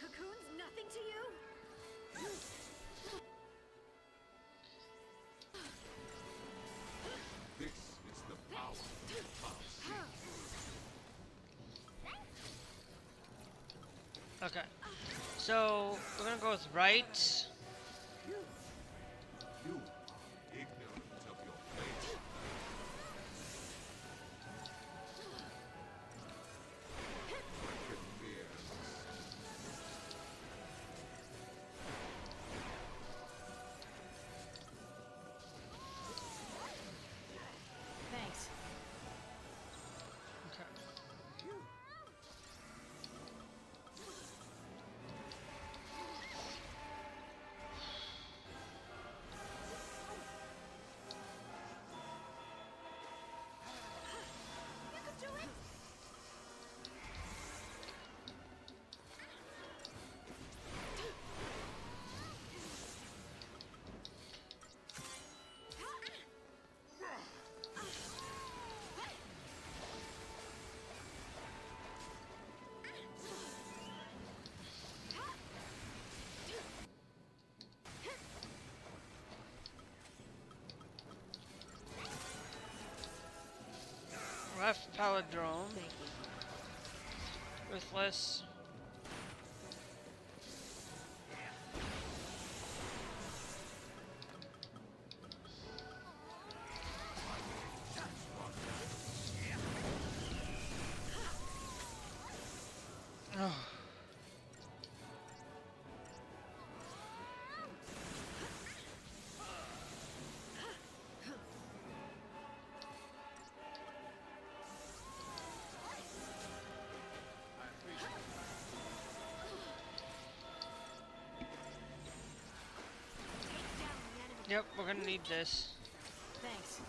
Cocoon's nothing to you? This is the power of Okay. So we're gonna go with right. you are ignorant of your place. Thanks. Okay. palindrome Thank you. with less. Oh. Take down the enemy. Yep, we're gonna need this. Thanks.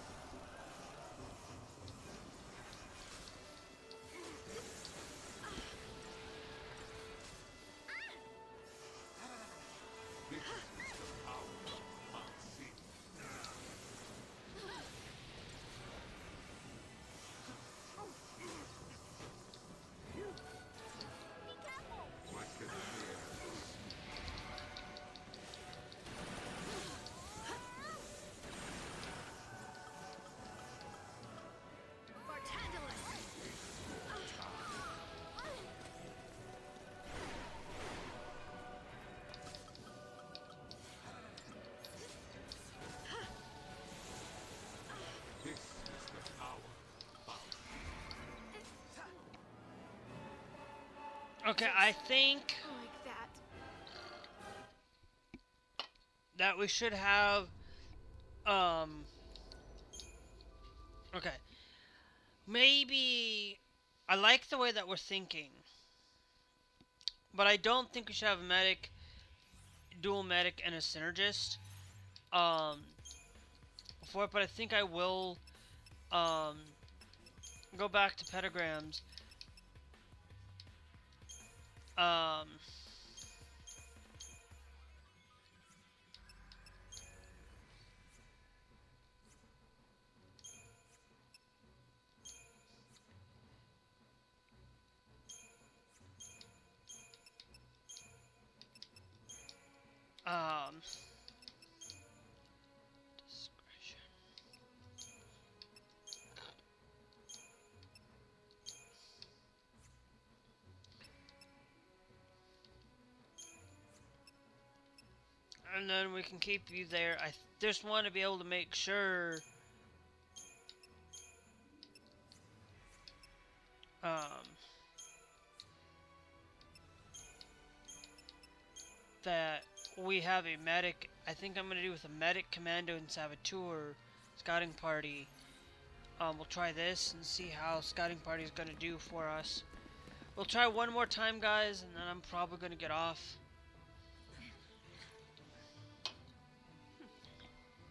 Okay, I think Like that. that we should have okay. Maybe I like the way that we're thinking. But I don't think we should have a medic, dual medic, and a synergist. For it, but I think I will go back to pentagrams. Um, discretion. And then we can keep you there. I just want to be able to make sure that we have a medic. I think I'm gonna do with a medic, commando, and saboteur scouting party. We'll try this and see how scouting party is gonna do for us. We'll try one more time, guys, and then I'm probably gonna get off.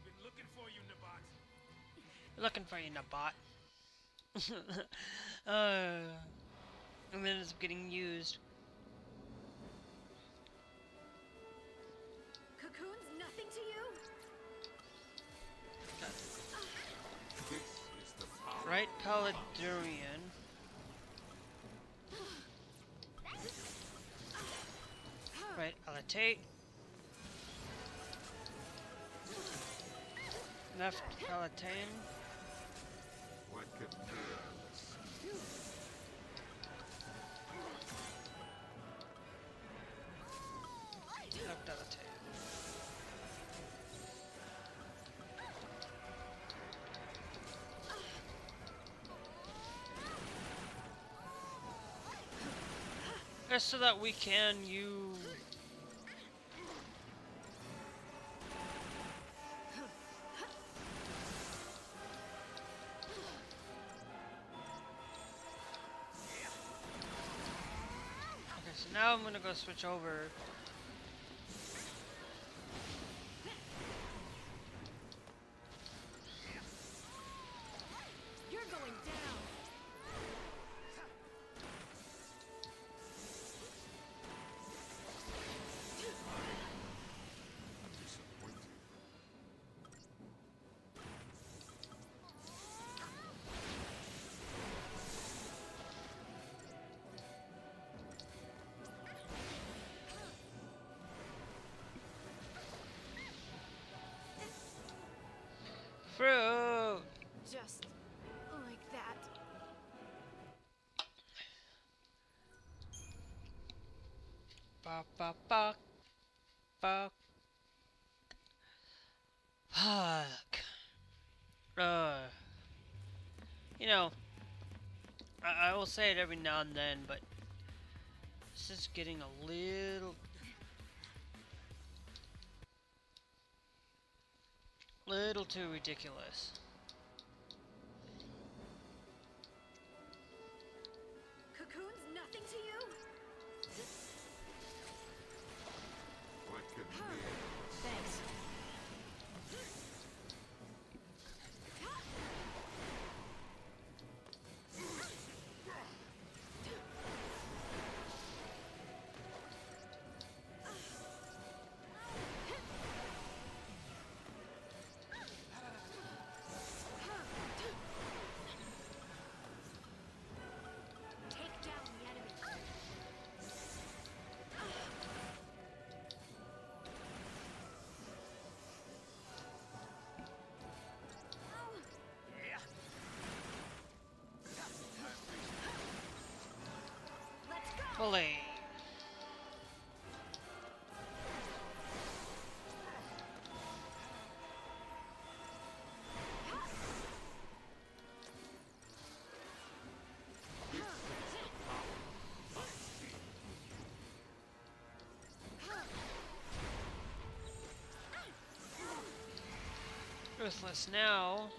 Been looking for you, Nabat. Looking for you, Nabot. And then it's getting used. Cocoon's nothing to you? Right, Paladurian. Right, Alatate. Left, Palatine. What could fearless? Left, Alatate. Just so that we can use. Okay, so now I'm gonna go switch over. You're going down. Fruit! Just like that. Ba ba ba ba. Fuck. You know, I will say it every now and then, but this is getting a little too ridiculous. Cocoon's nothing to you? What could be? Thanks. Take down the enemy. Let's go. Fully. Ruthless now.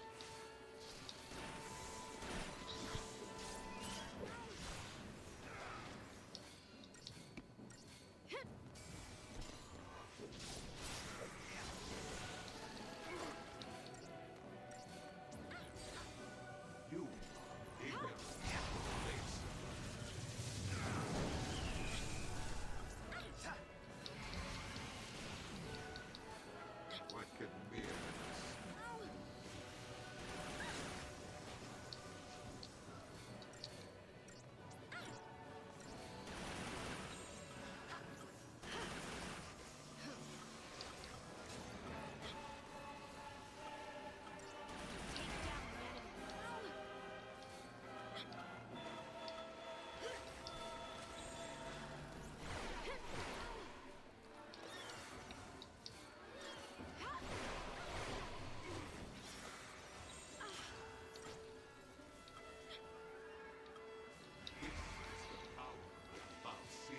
You ignorant place. What could be?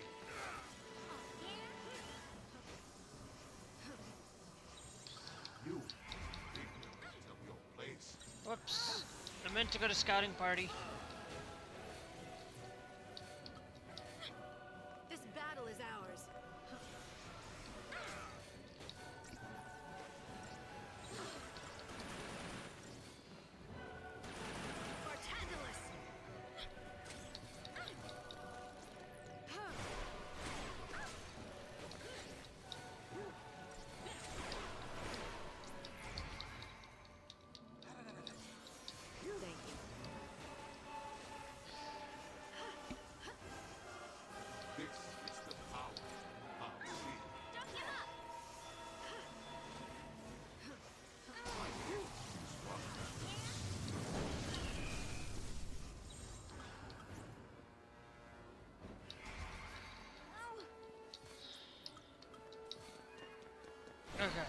Take down the enemy. You ignorant of your place. Whoops. I meant to go to scouting party. This battle is ours. Bartandalus! Thank you. This is the power of sin. Don't give up! Okay.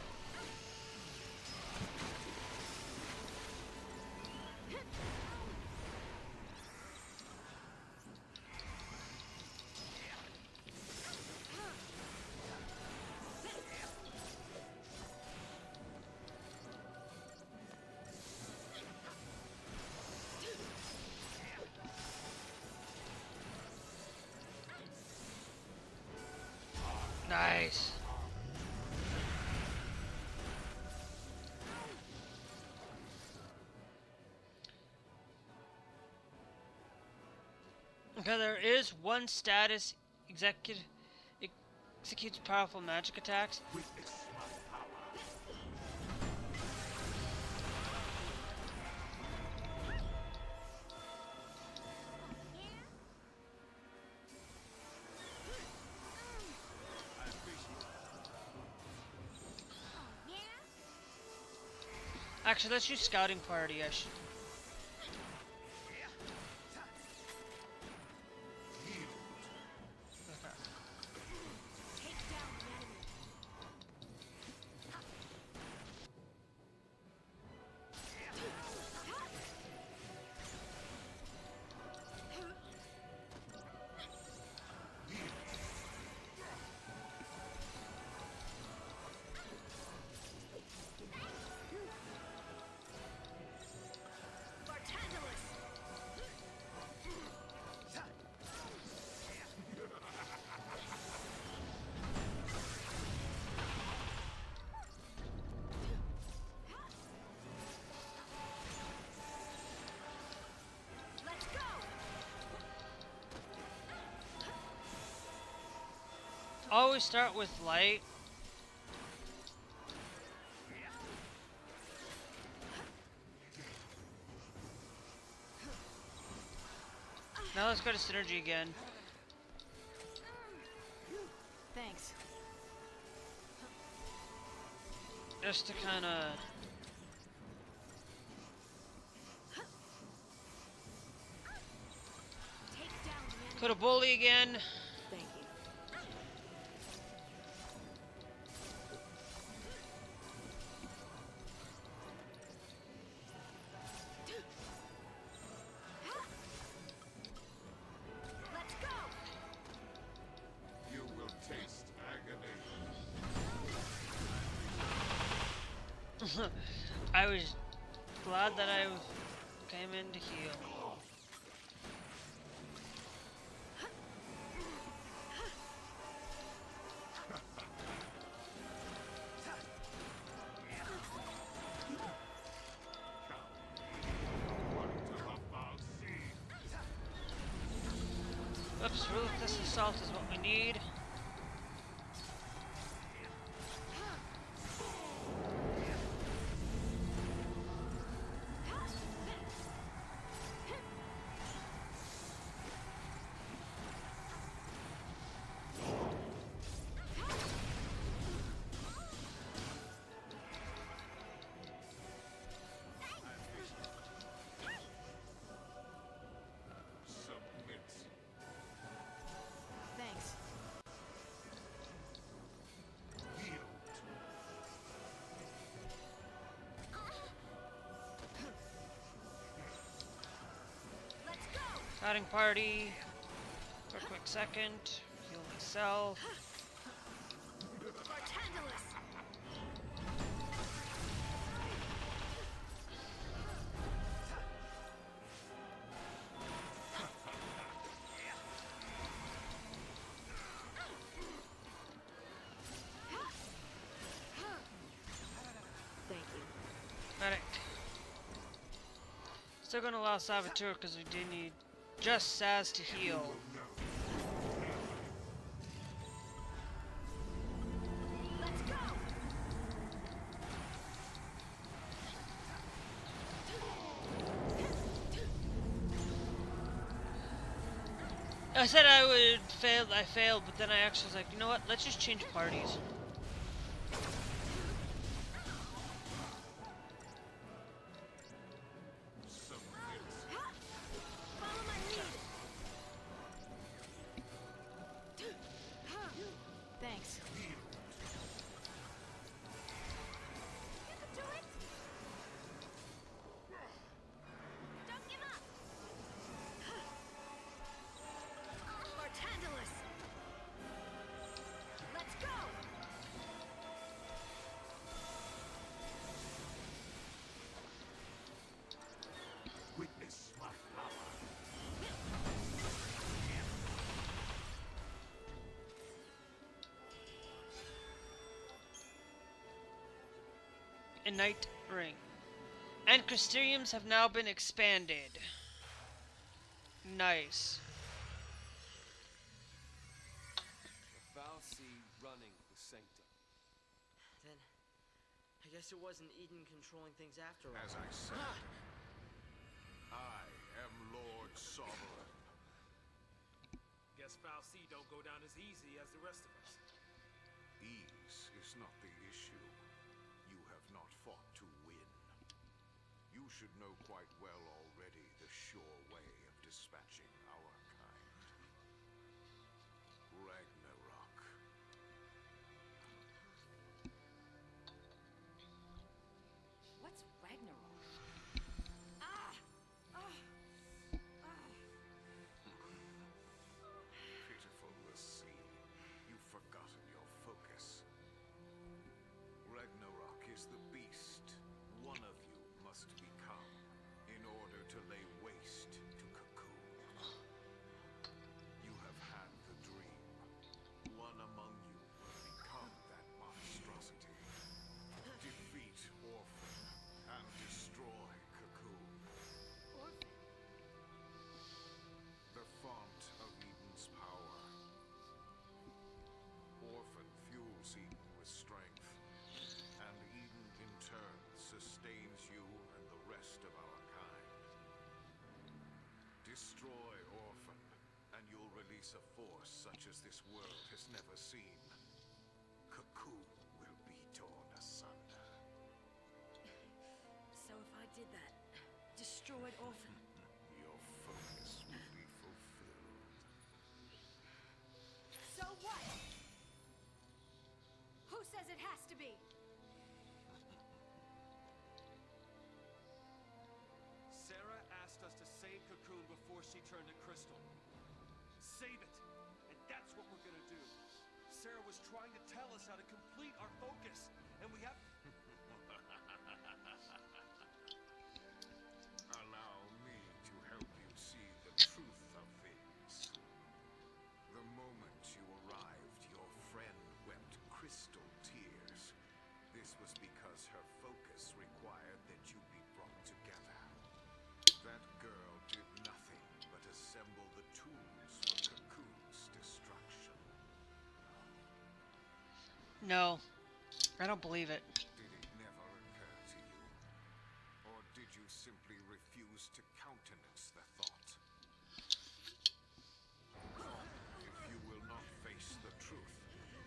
Nice. Okay, there is one status executes powerful magic attacks. Witness my power. I appreciate it. Actually, let's use scouting party. I should. Okay. always start with light. Now let's go to synergy again. Thanks. Just to kind of... Take down the enemy. Go to bully again. Thank you. Let's go. You will taste agony. I was glad that I came in to heal. Oops, ruthless assault is what we need. Submit. Thanks. Yield. Let's go. Cutting party. For a quick second. Heal myself. Bartandalus. Thank you. Medic. Still gonna allow Saboteur because we do need just Saz to heal. Let's go. I said I would fail. I failed, but then I actually was like, you know what? Let's just change parties. Follow my lead. Thanks. You can do it. Don't give up. Bartandalus. Let's go. Witness my power. Ignite ring. And Crystariums have now been expanded. Nice. Valsi running the sanctum. Then, I guess it wasn't Eden controlling things after all. As I said, I am Lord Sovereign. Guess Valsi don't go down as easy as the rest of us. Ease is not the issue. You have not fought to win. You should know quite well already the sure way of dispatching our kind. Ragnarok. What's Ragnarok? Ah! Ah! Ah! Pitiful the sea. You've forgotten your focus. Ragnarok is the beast one of you must become in order to lay waste to Cocoon. stains you and the rest of our kind. Destroy Orphan, and you'll release a force such as this world has never seen. Cocoon will be torn asunder. So if I did that, destroyed Orphan, Your focus will be fulfilled. so what? Who says it has to be? Sarah asked us to save Cocoon before she turned to Crystal. Save it! And that's what we're gonna do. Sarah was trying to tell us how to complete our focus, and we have... Allow me to help you see the truth of things. The moment you arrived, your friend wept crystal tears. This was because her focus required that you be brought together. That girl did nothing but assemble the tools for Cocoon's destruction. No, I don't believe it. Did it never occur to you? Or did you simply refuse to countenance the thought? If you will not face the truth,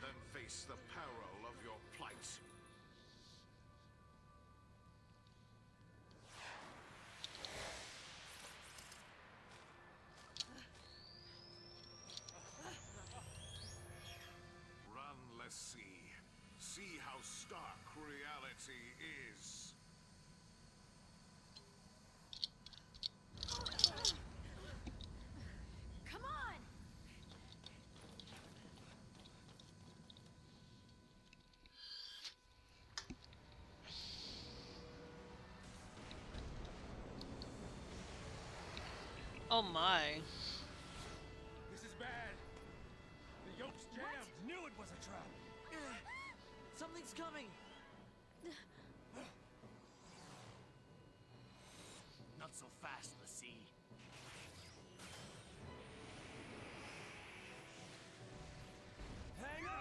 then face the peril of your plight. Run, let's see. See how stark reality is. Come on! Oh my. This is bad! The yoke's jammed! Knew it was a trap! Something's coming. Not so fast, Lassie. Hang on!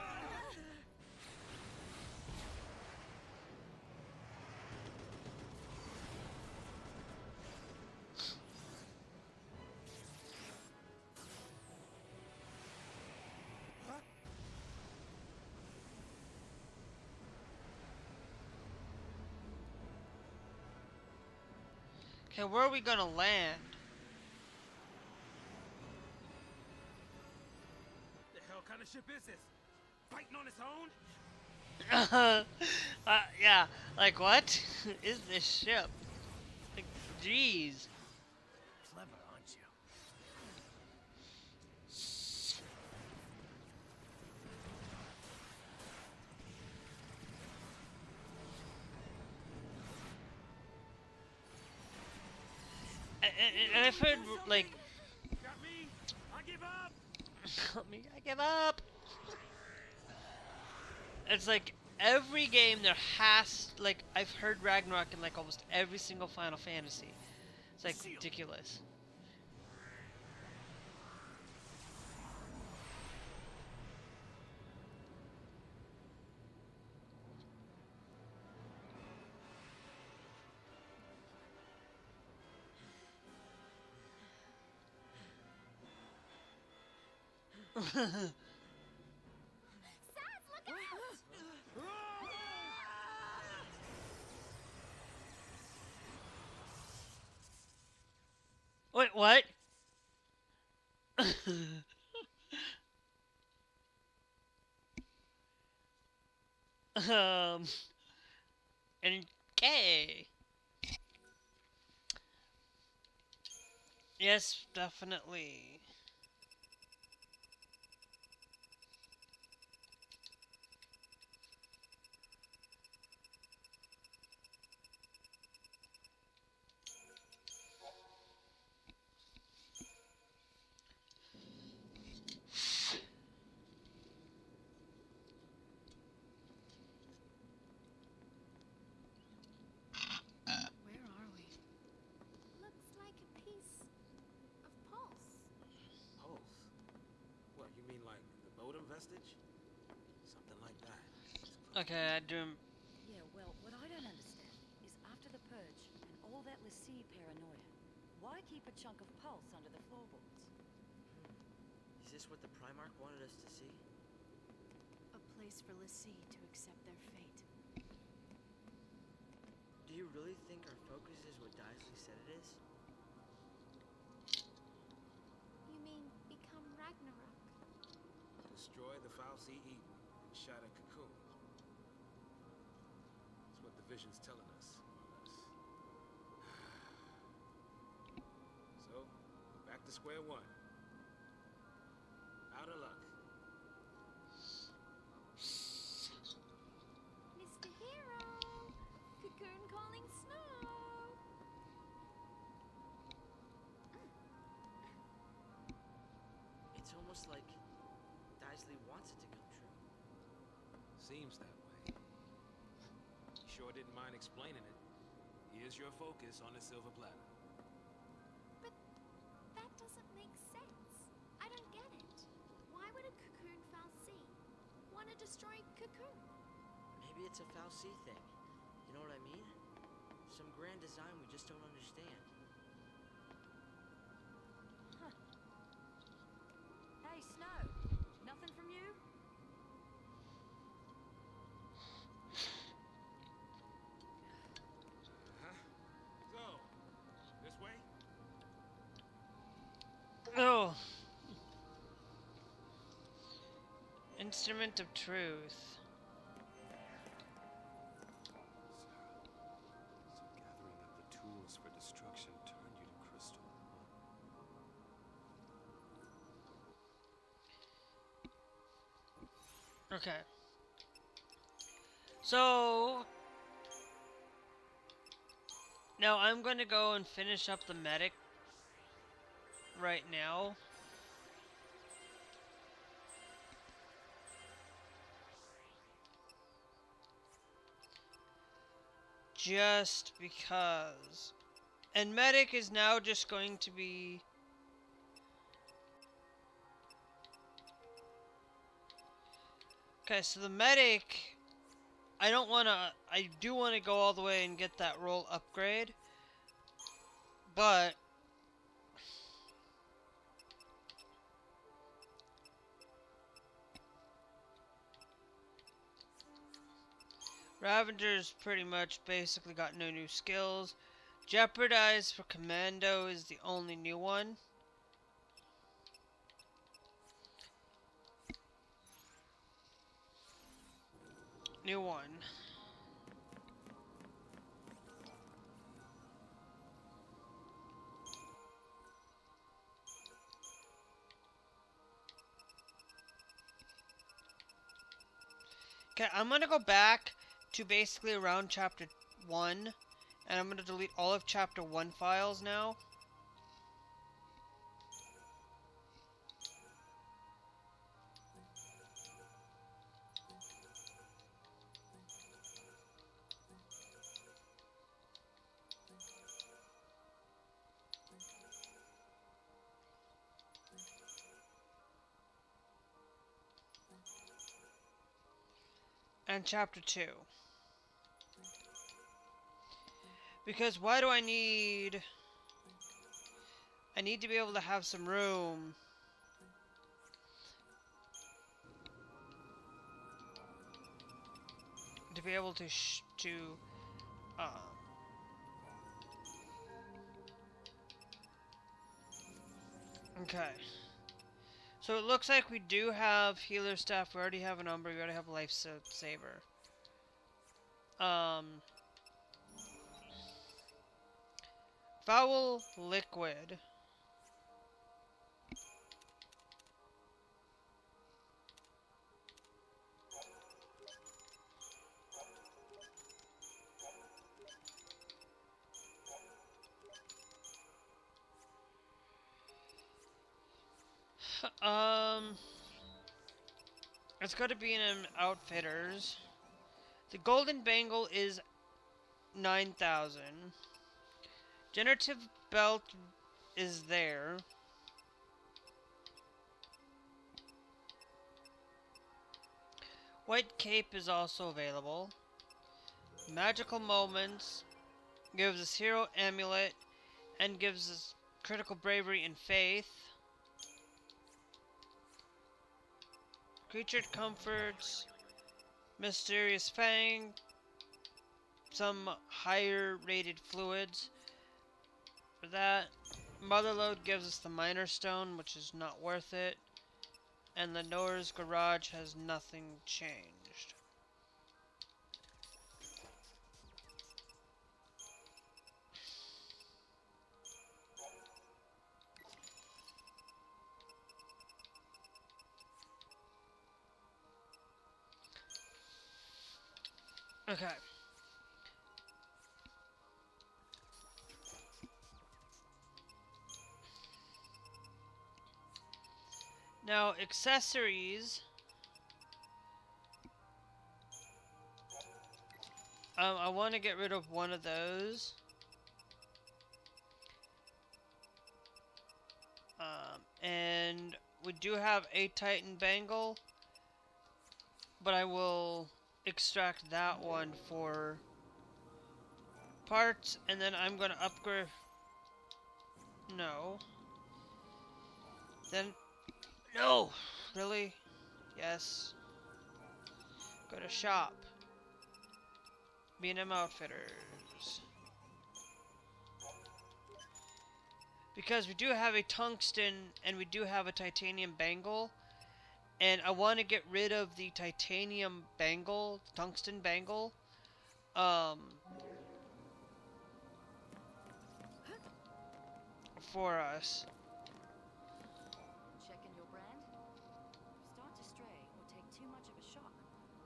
Huh? Okay, where are we gonna land? The hell kind of ship is this? Fighting on its own? Yeah, like what is this ship? Like, jeez. Clever, aren't you? And I've heard, like, Got me? I give up! I give up. It's like every game there has, like, I've heard Ragnarok in like almost every single Final Fantasy. It's like ridiculous. Sans, look out! Wait, what? And K. Yes, definitely. Where are we? Looks like a piece of pulse. Pulse? What, you mean like the modem vestige? Something like that. Okay, I do. Yeah, well, what I don't understand is after LaCie paranoia. Why keep a chunk of pulse under the floorboards? Is this what the Primarch wanted us to see? A place for LaCie to accept their fate. Do you really think our focus is what Daisley said it is? You mean become Ragnarok? Destroy the Fal'Cie Eden and shatter Cocoon. That's what the vision's telling us, more or less. So, back to square one. Out of luck. Mr. Hero! Cocoon calling Snow! It's almost like Daisley wants it to come true. Seems that way. You sure didn't mind explaining it. Here's your focus on the silver platter. But that doesn't make sense. I don't get it. Why would a Cocoon Fal'Cie want to destroy Cocoon? Maybe it's a Fal'Cie thing. You know what I mean? Some grand design we just don't understand. Huh. Hey, Snow. Nothing from you? So, this way? Oh. Instrument of Truth. So gathering up the tools for destruction turned you to Crystal, huh? Okay. So now I'm going to go and finish up the medic right now. Just because. And medic is now just going to be... Okay, so the medic, I do want to go all the way and get that role upgrade, but Ravager's pretty much basically got no new skills. Jeopardize for Commando is the only new one. New one. Okay, I'm gonna go back to basically around chapter 1, and I'm gonna delete all of chapter 1 files now. And chapter 2. Because why do I need to be able to have some room to be able to okay. So it looks like we do have healer staff, we already have an Umbra, we already have a life saver. Foul liquid. It's got to be in outfitters. The golden bangle is 9,000. Generative belt is there. White cape is also available. Magical moments. gives us Hero Amulet, and gives us Critical Bravery and Faith. Creature Comforts, Mysterious Fang, some higher rated fluids for that. Motherlode gives us the Minor Stone, which is not worth it. And Lenore's Garage has nothing changed. Okay. Now, accessories. I want to get rid of one of those. And we do have a Titan Bangle, but I will extract that one for parts, and then I'm going to upgrade. No. Then, no! Really? Yes. Go to shop. B&M Outfitters. Because we do have a tungsten and we do have a titanium bangle. And I want to get rid of the titanium bangle, tungsten bangle. For us. Checking your brand? If you start to stray or take too much of a shock,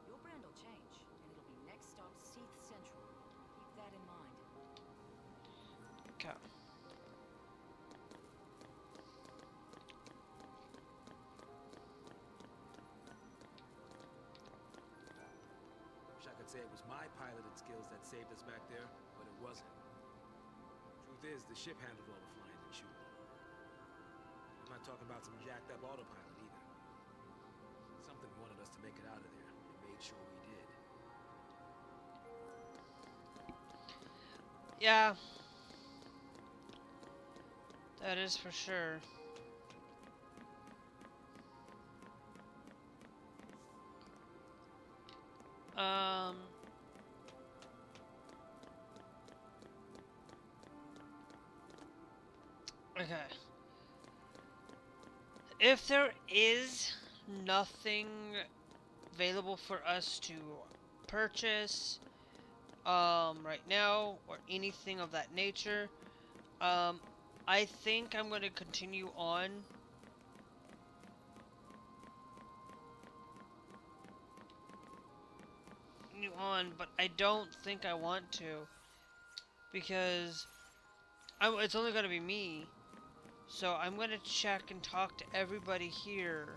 your brand will change, and it'll be next stop Seath Central. Keep that in mind. Okay. Wish I could say it was my piloted skills that saved us back there, but it wasn't. Truth is, the ship handled all the flying and shooting. I'm not talking about some jacked up autopilot either. Something wanted us to make it out of there, and made sure we did. Yeah. That is for sure. Okay. If there is nothing available for us to purchase right now or anything of that nature, I think I'm going to continue on. But I don't think I want to, because it's only going to be me. So I'm going to check and talk to everybody here.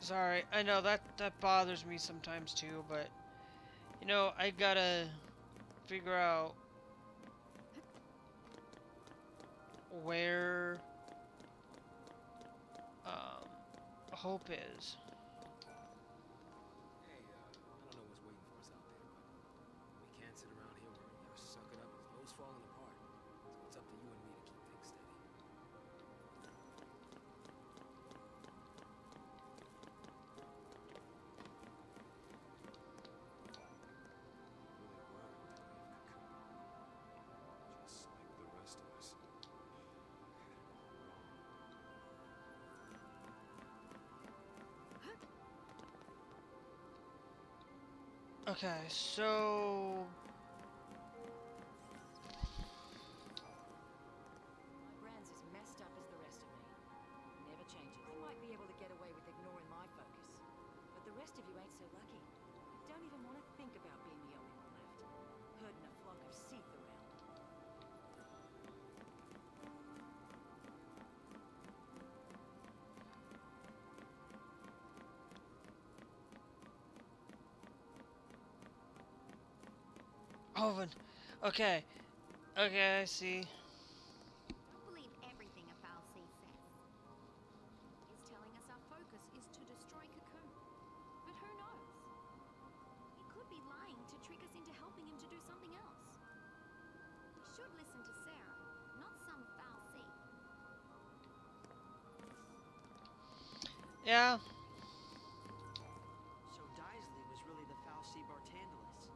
Sorry, I know that bothers me sometimes too, but you know, I gotta figure out where Hope is. Hey, I don't know what's waiting for us out there, but we can't sit around here worrying or suck it up as those falling apart. So it's up to you and me to keep things steady. Really were in that wave cocoon. Just like the rest of us. Had it all wrong. Okay, so Hoven. Okay. Okay, I see. Don't believe everything a foul sea says. He's telling us our focus is to destroy Cocoon. But who knows? He could be lying to trick us into helping him to do something else. We should listen to Sarah, not some foul sea. Yeah. So Daisley was really the foul sea Bartandalus.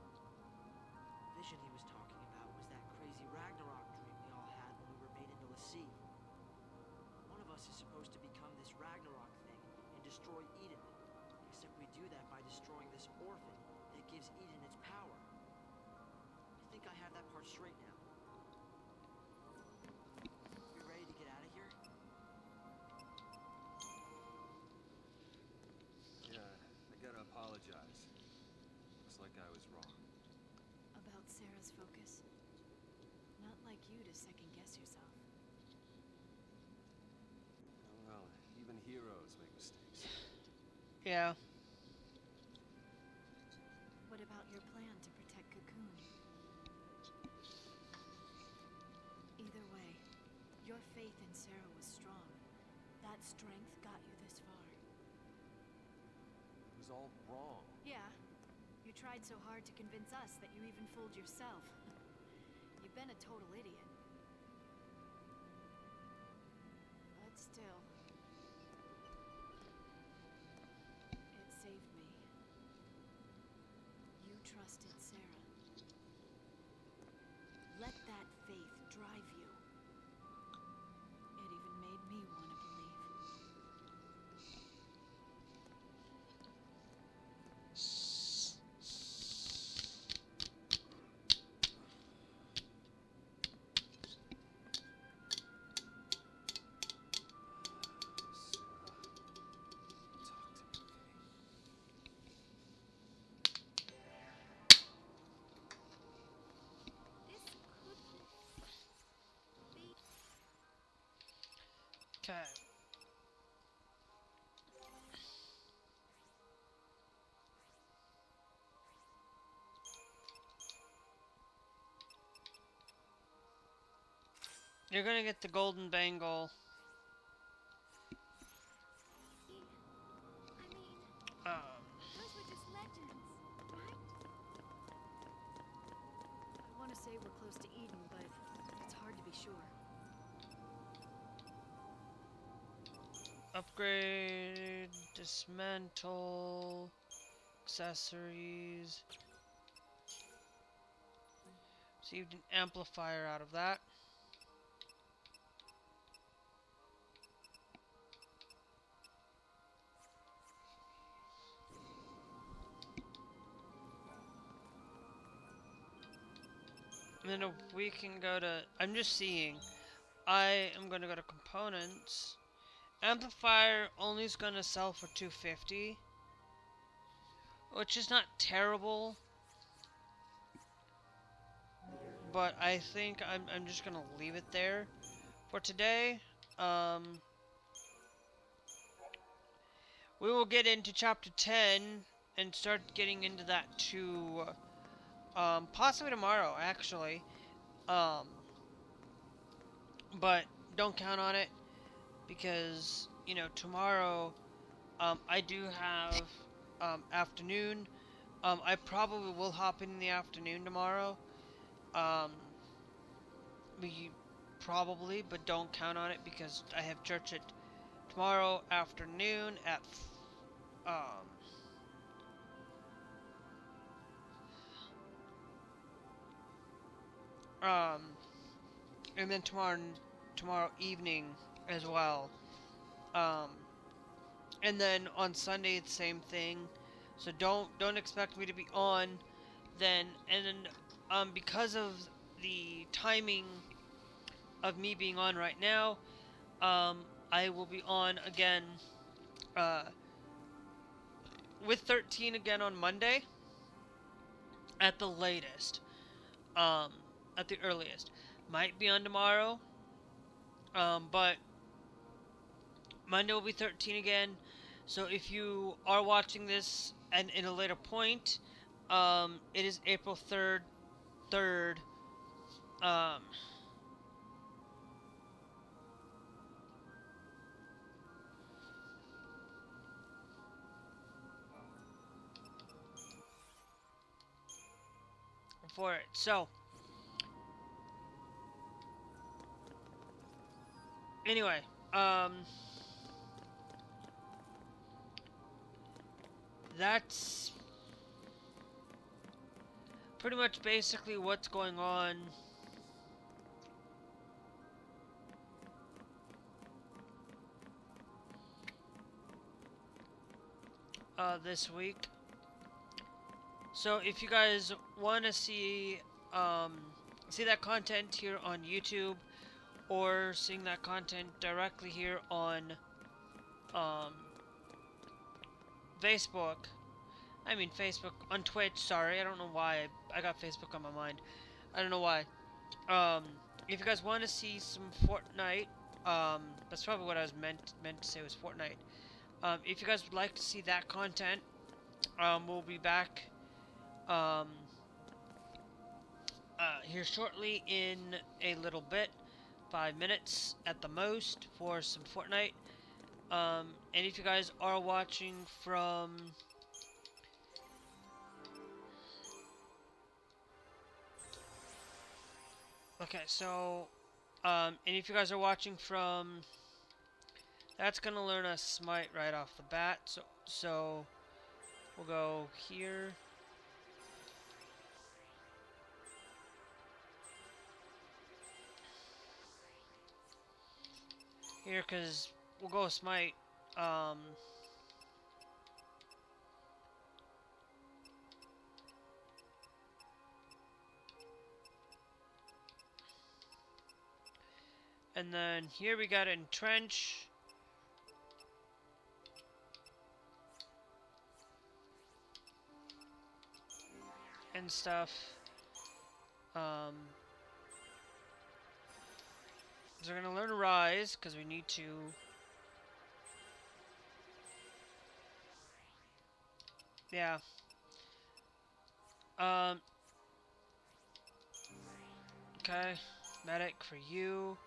Vision he was talking about was that crazy Ragnarok dream we all had when we were made into a sea. One of us is supposed to become this Ragnarok thing and destroy Eden. Except we do that by destroying this orphan that gives Eden its power. I think I have that part straight now. We ready to get out of here? Yeah, I gotta apologize. Looks like I was wrong. About Sarah's focus. Not like you to second guess yourself. Well, even heroes make mistakes. Yeah. What about your plan to protect Cocoon? Either way, your faith in Sarah was strong. That strength got you this far. It was all wrong. Yeah. You tried so hard to convince us that you even fooled yourself. You've been a total idiot. But still. It saved me. You trusted Sarah. Let that faith drive you. It even made me want to believe. This could be. Okay. You're gonna get the golden bangle. I mean, those were just legends, right? I want to say we're close to Eden, but it's hard to be sure. Upgrade, dismantle, accessories. Received an amplifier out of that. And then if we can go to, I'm just seeing, I am going to go to components. Amplifier only is going to sell for $250, which is not terrible, but I think I'm just going to leave it there for today. We will get into chapter 10 and start getting into that too, possibly tomorrow, actually. But don't count on it, because, you know, tomorrow, I do have, afternoon. I probably will hop in the afternoon tomorrow. Probably, but don't count on it, because I have church at tomorrow afternoon at, and then tomorrow evening as well. And then on Sunday it's the same thing. So don't expect me to be on then. And then because of the timing of me being on right now, I will be on again with 13 again on Monday at the latest. At the earliest. Might be on tomorrow. But Monday will be 13 again. So if you are watching this and in a later point, it is April 3rd, 3rd. For it. So, anyway, that's pretty much basically what's going on this week. So if you guys want to see that content here on YouTube, or seeing that content directly here on Facebook, on Twitch, sorry, I don't know why, I got Facebook on my mind, I don't know why. If you guys want to see some Fortnite, that's probably what I was meant to say, was Fortnite. If you guys would like to see that content, we'll be back here shortly in a little bit, 5 minutes at the most, for some Fortnite. And if you guys are watching from and if you guys are watching from, that's gonna learn a smite right off the bat. So we'll go here. Here, cause we'll go smite. And then here we got entrench. And stuff. So we're gonna learn to rise, because we need to. Yeah. Okay. Medic for you.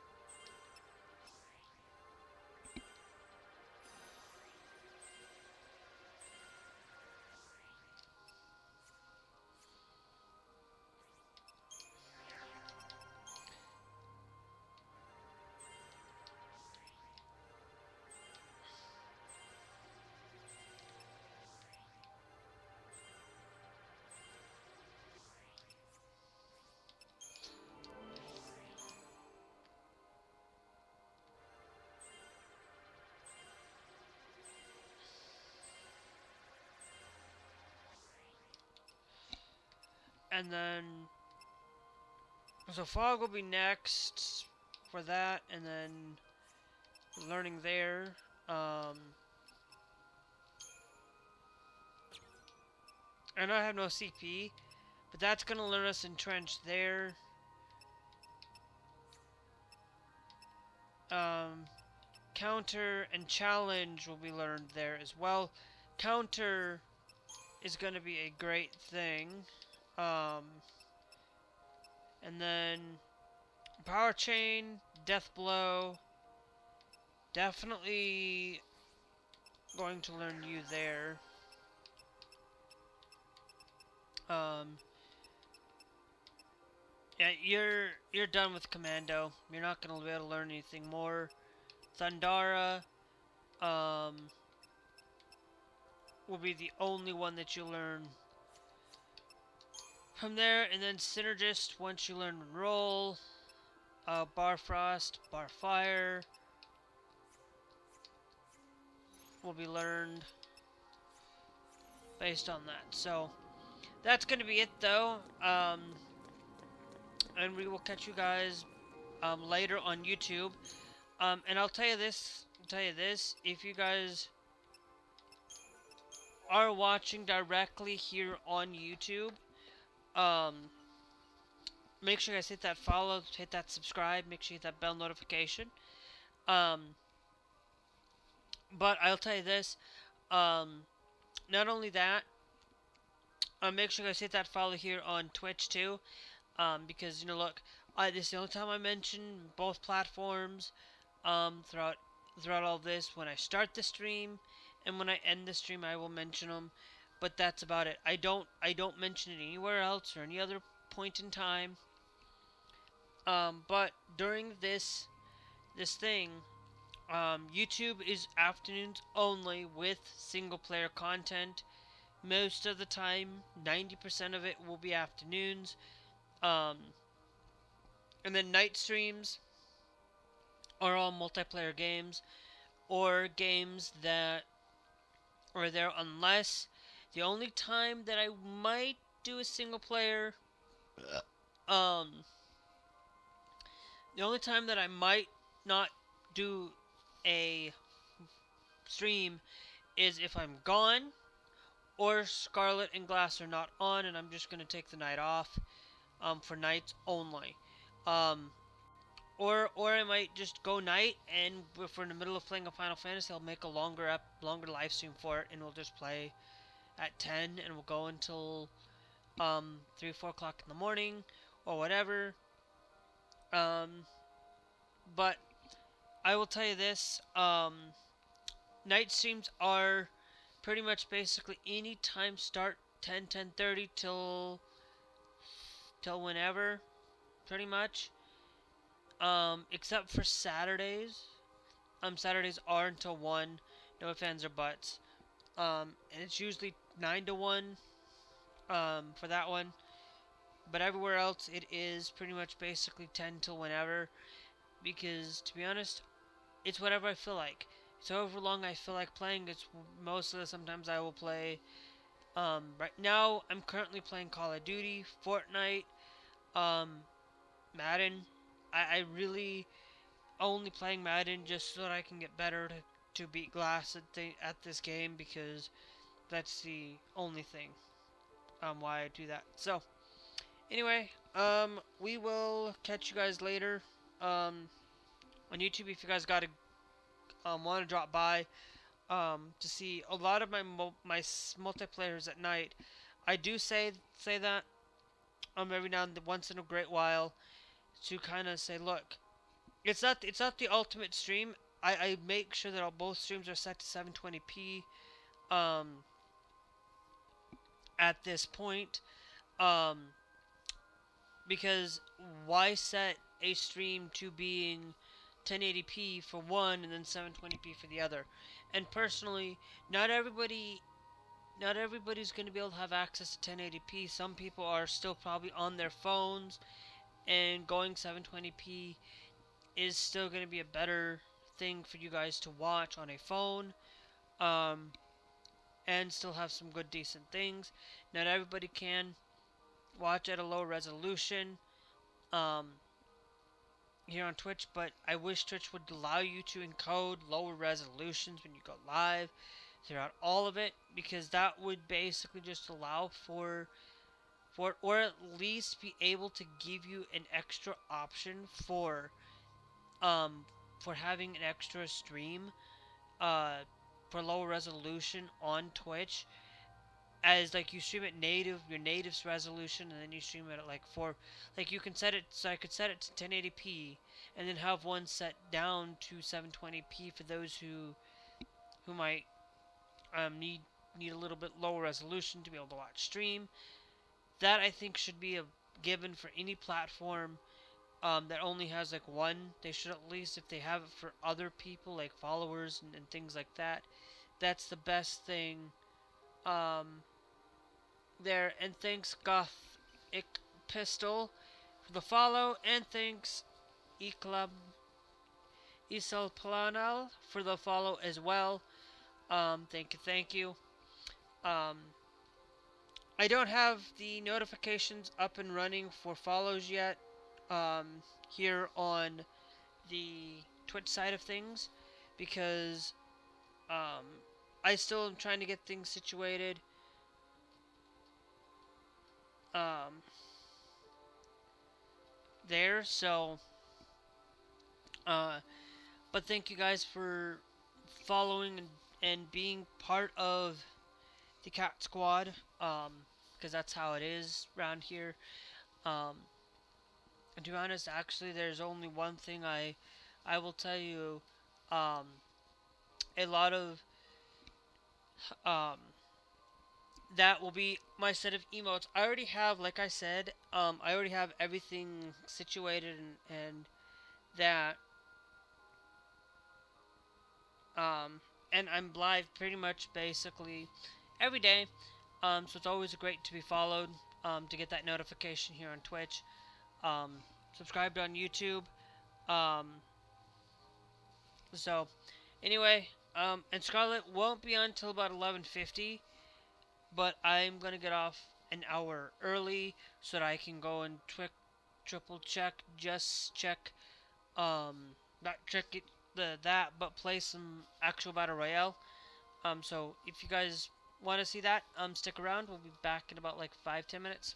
And then, so fog will be next for that, and then learning there. I know I have no CP, but that's gonna learn us entrench there. Counter and challenge will be learned there as well. Counter is gonna be a great thing. And then power chain, death blow, definitely going to learn you there. Yeah, you're done with commando. You're not gonna be able to learn anything more. Thundara, will be the only one that you learn from there, and then synergist once you learn roll, bar frost, bar fire will be learned based on that. So that's gonna be it though, and we will catch you guys later on YouTube. And I'll tell you this, if you guys are watching directly here on YouTube, make sure you guys hit that follow, hit that subscribe, make sure you hit that bell notification. But I'll tell you this, not only that, make sure you guys hit that follow here on Twitch too. Because, you know, look, this is the only time I mention both platforms, throughout all this. When I start the stream and when I end the stream, I will mention them, but that's about it. I don't mention it anywhere else or any other point in time. But during this thing, YouTube is afternoons only with single player content. Most of the time, 90% of it will be afternoons. And then night streams are all multiplayer games or games that are there, unless the only time that I might do a single player, the only time that I might not do a stream is if I'm gone or Scarlet and Glass are not on and I'm just going to take the night off, for nights only. Or I might just go night, and if we're in the middle of playing a Final Fantasy, I'll make a longer live stream for it, and we'll just play at 10, and we'll go until 3, 4 o'clock in the morning, or whatever. But I will tell you this, night streams are pretty much basically any time start 10:30 till whenever, pretty much. Except for Saturdays. Saturdays are until 1. No ifs, ands, or buts. And it's usually 9 to 1, for that one. But everywhere else, it is pretty much basically 10 till whenever. Because, to be honest, it's whatever I feel like. So however long I feel like playing, it's most of the sometimes I will play. Right now, I'm currently playing Call of Duty, Fortnite, Madden. I really only playing Madden just so that I can get better to beat Glass at this game, because that's the only thing why I do that. So anyway, we will catch you guys later on YouTube. If you guys got to want to drop by to see a lot of my multiplayers at night, I do say that every now and then, once in a great while, to kind of say, look, it's not the ultimate stream. I make sure that both streams are set to 720p at this point, because why set a stream to being 1080p for one and then 720p for the other? And personally, not everybody's going to be able to have access to 1080p. Some people are still probably on their phones, and going 720p is still going to be a better thing for you guys to watch on a phone, and still have some good, decent things. Not everybody can watch at a low resolution here on Twitch, but I wish Twitch would allow you to encode lower resolutions when you go live throughout all of it, because that would basically just allow for or at least be able to give you an extra option for having an extra stream for lower resolution on Twitch, as like you stream at your native resolution, and then you stream it at like 4, like you can set it, so I could set it to 1080p and then have one set down to 720p for those who might need a little bit lower resolution to be able to watch stream. That, I think, should be a given for any platform that only has like one. They should, at least if they have it for other people, like followers and things like that, that's the best thing there. And thanks Gothic Pistol for the follow, and thanks Eclub Isel Planal for the follow as well. Thank you. I don't have the notifications up and running for follows yet here on the Twitch side of things, because I still am trying to get things situated. There, so but thank you guys for following and being part of the Cat Squad, because that's how it is around here. And to be honest, actually, there's only one thing I will tell you. Um, a lot of um, that will be my set of emotes. I already have, like I said, I already have everything situated and that, um, and I'm live pretty much basically every day. So it's always great to be followed, to get that notification here on Twitch. Um, Subscribed on YouTube. Um, so anyway, and Scarlet won't be on until about 11:50. But I'm gonna get off an hour early so that I can go and triple check, just check, not check it that, but play some actual battle royale. So if you guys want to see that, stick around. We'll be back in about like 5-10 minutes.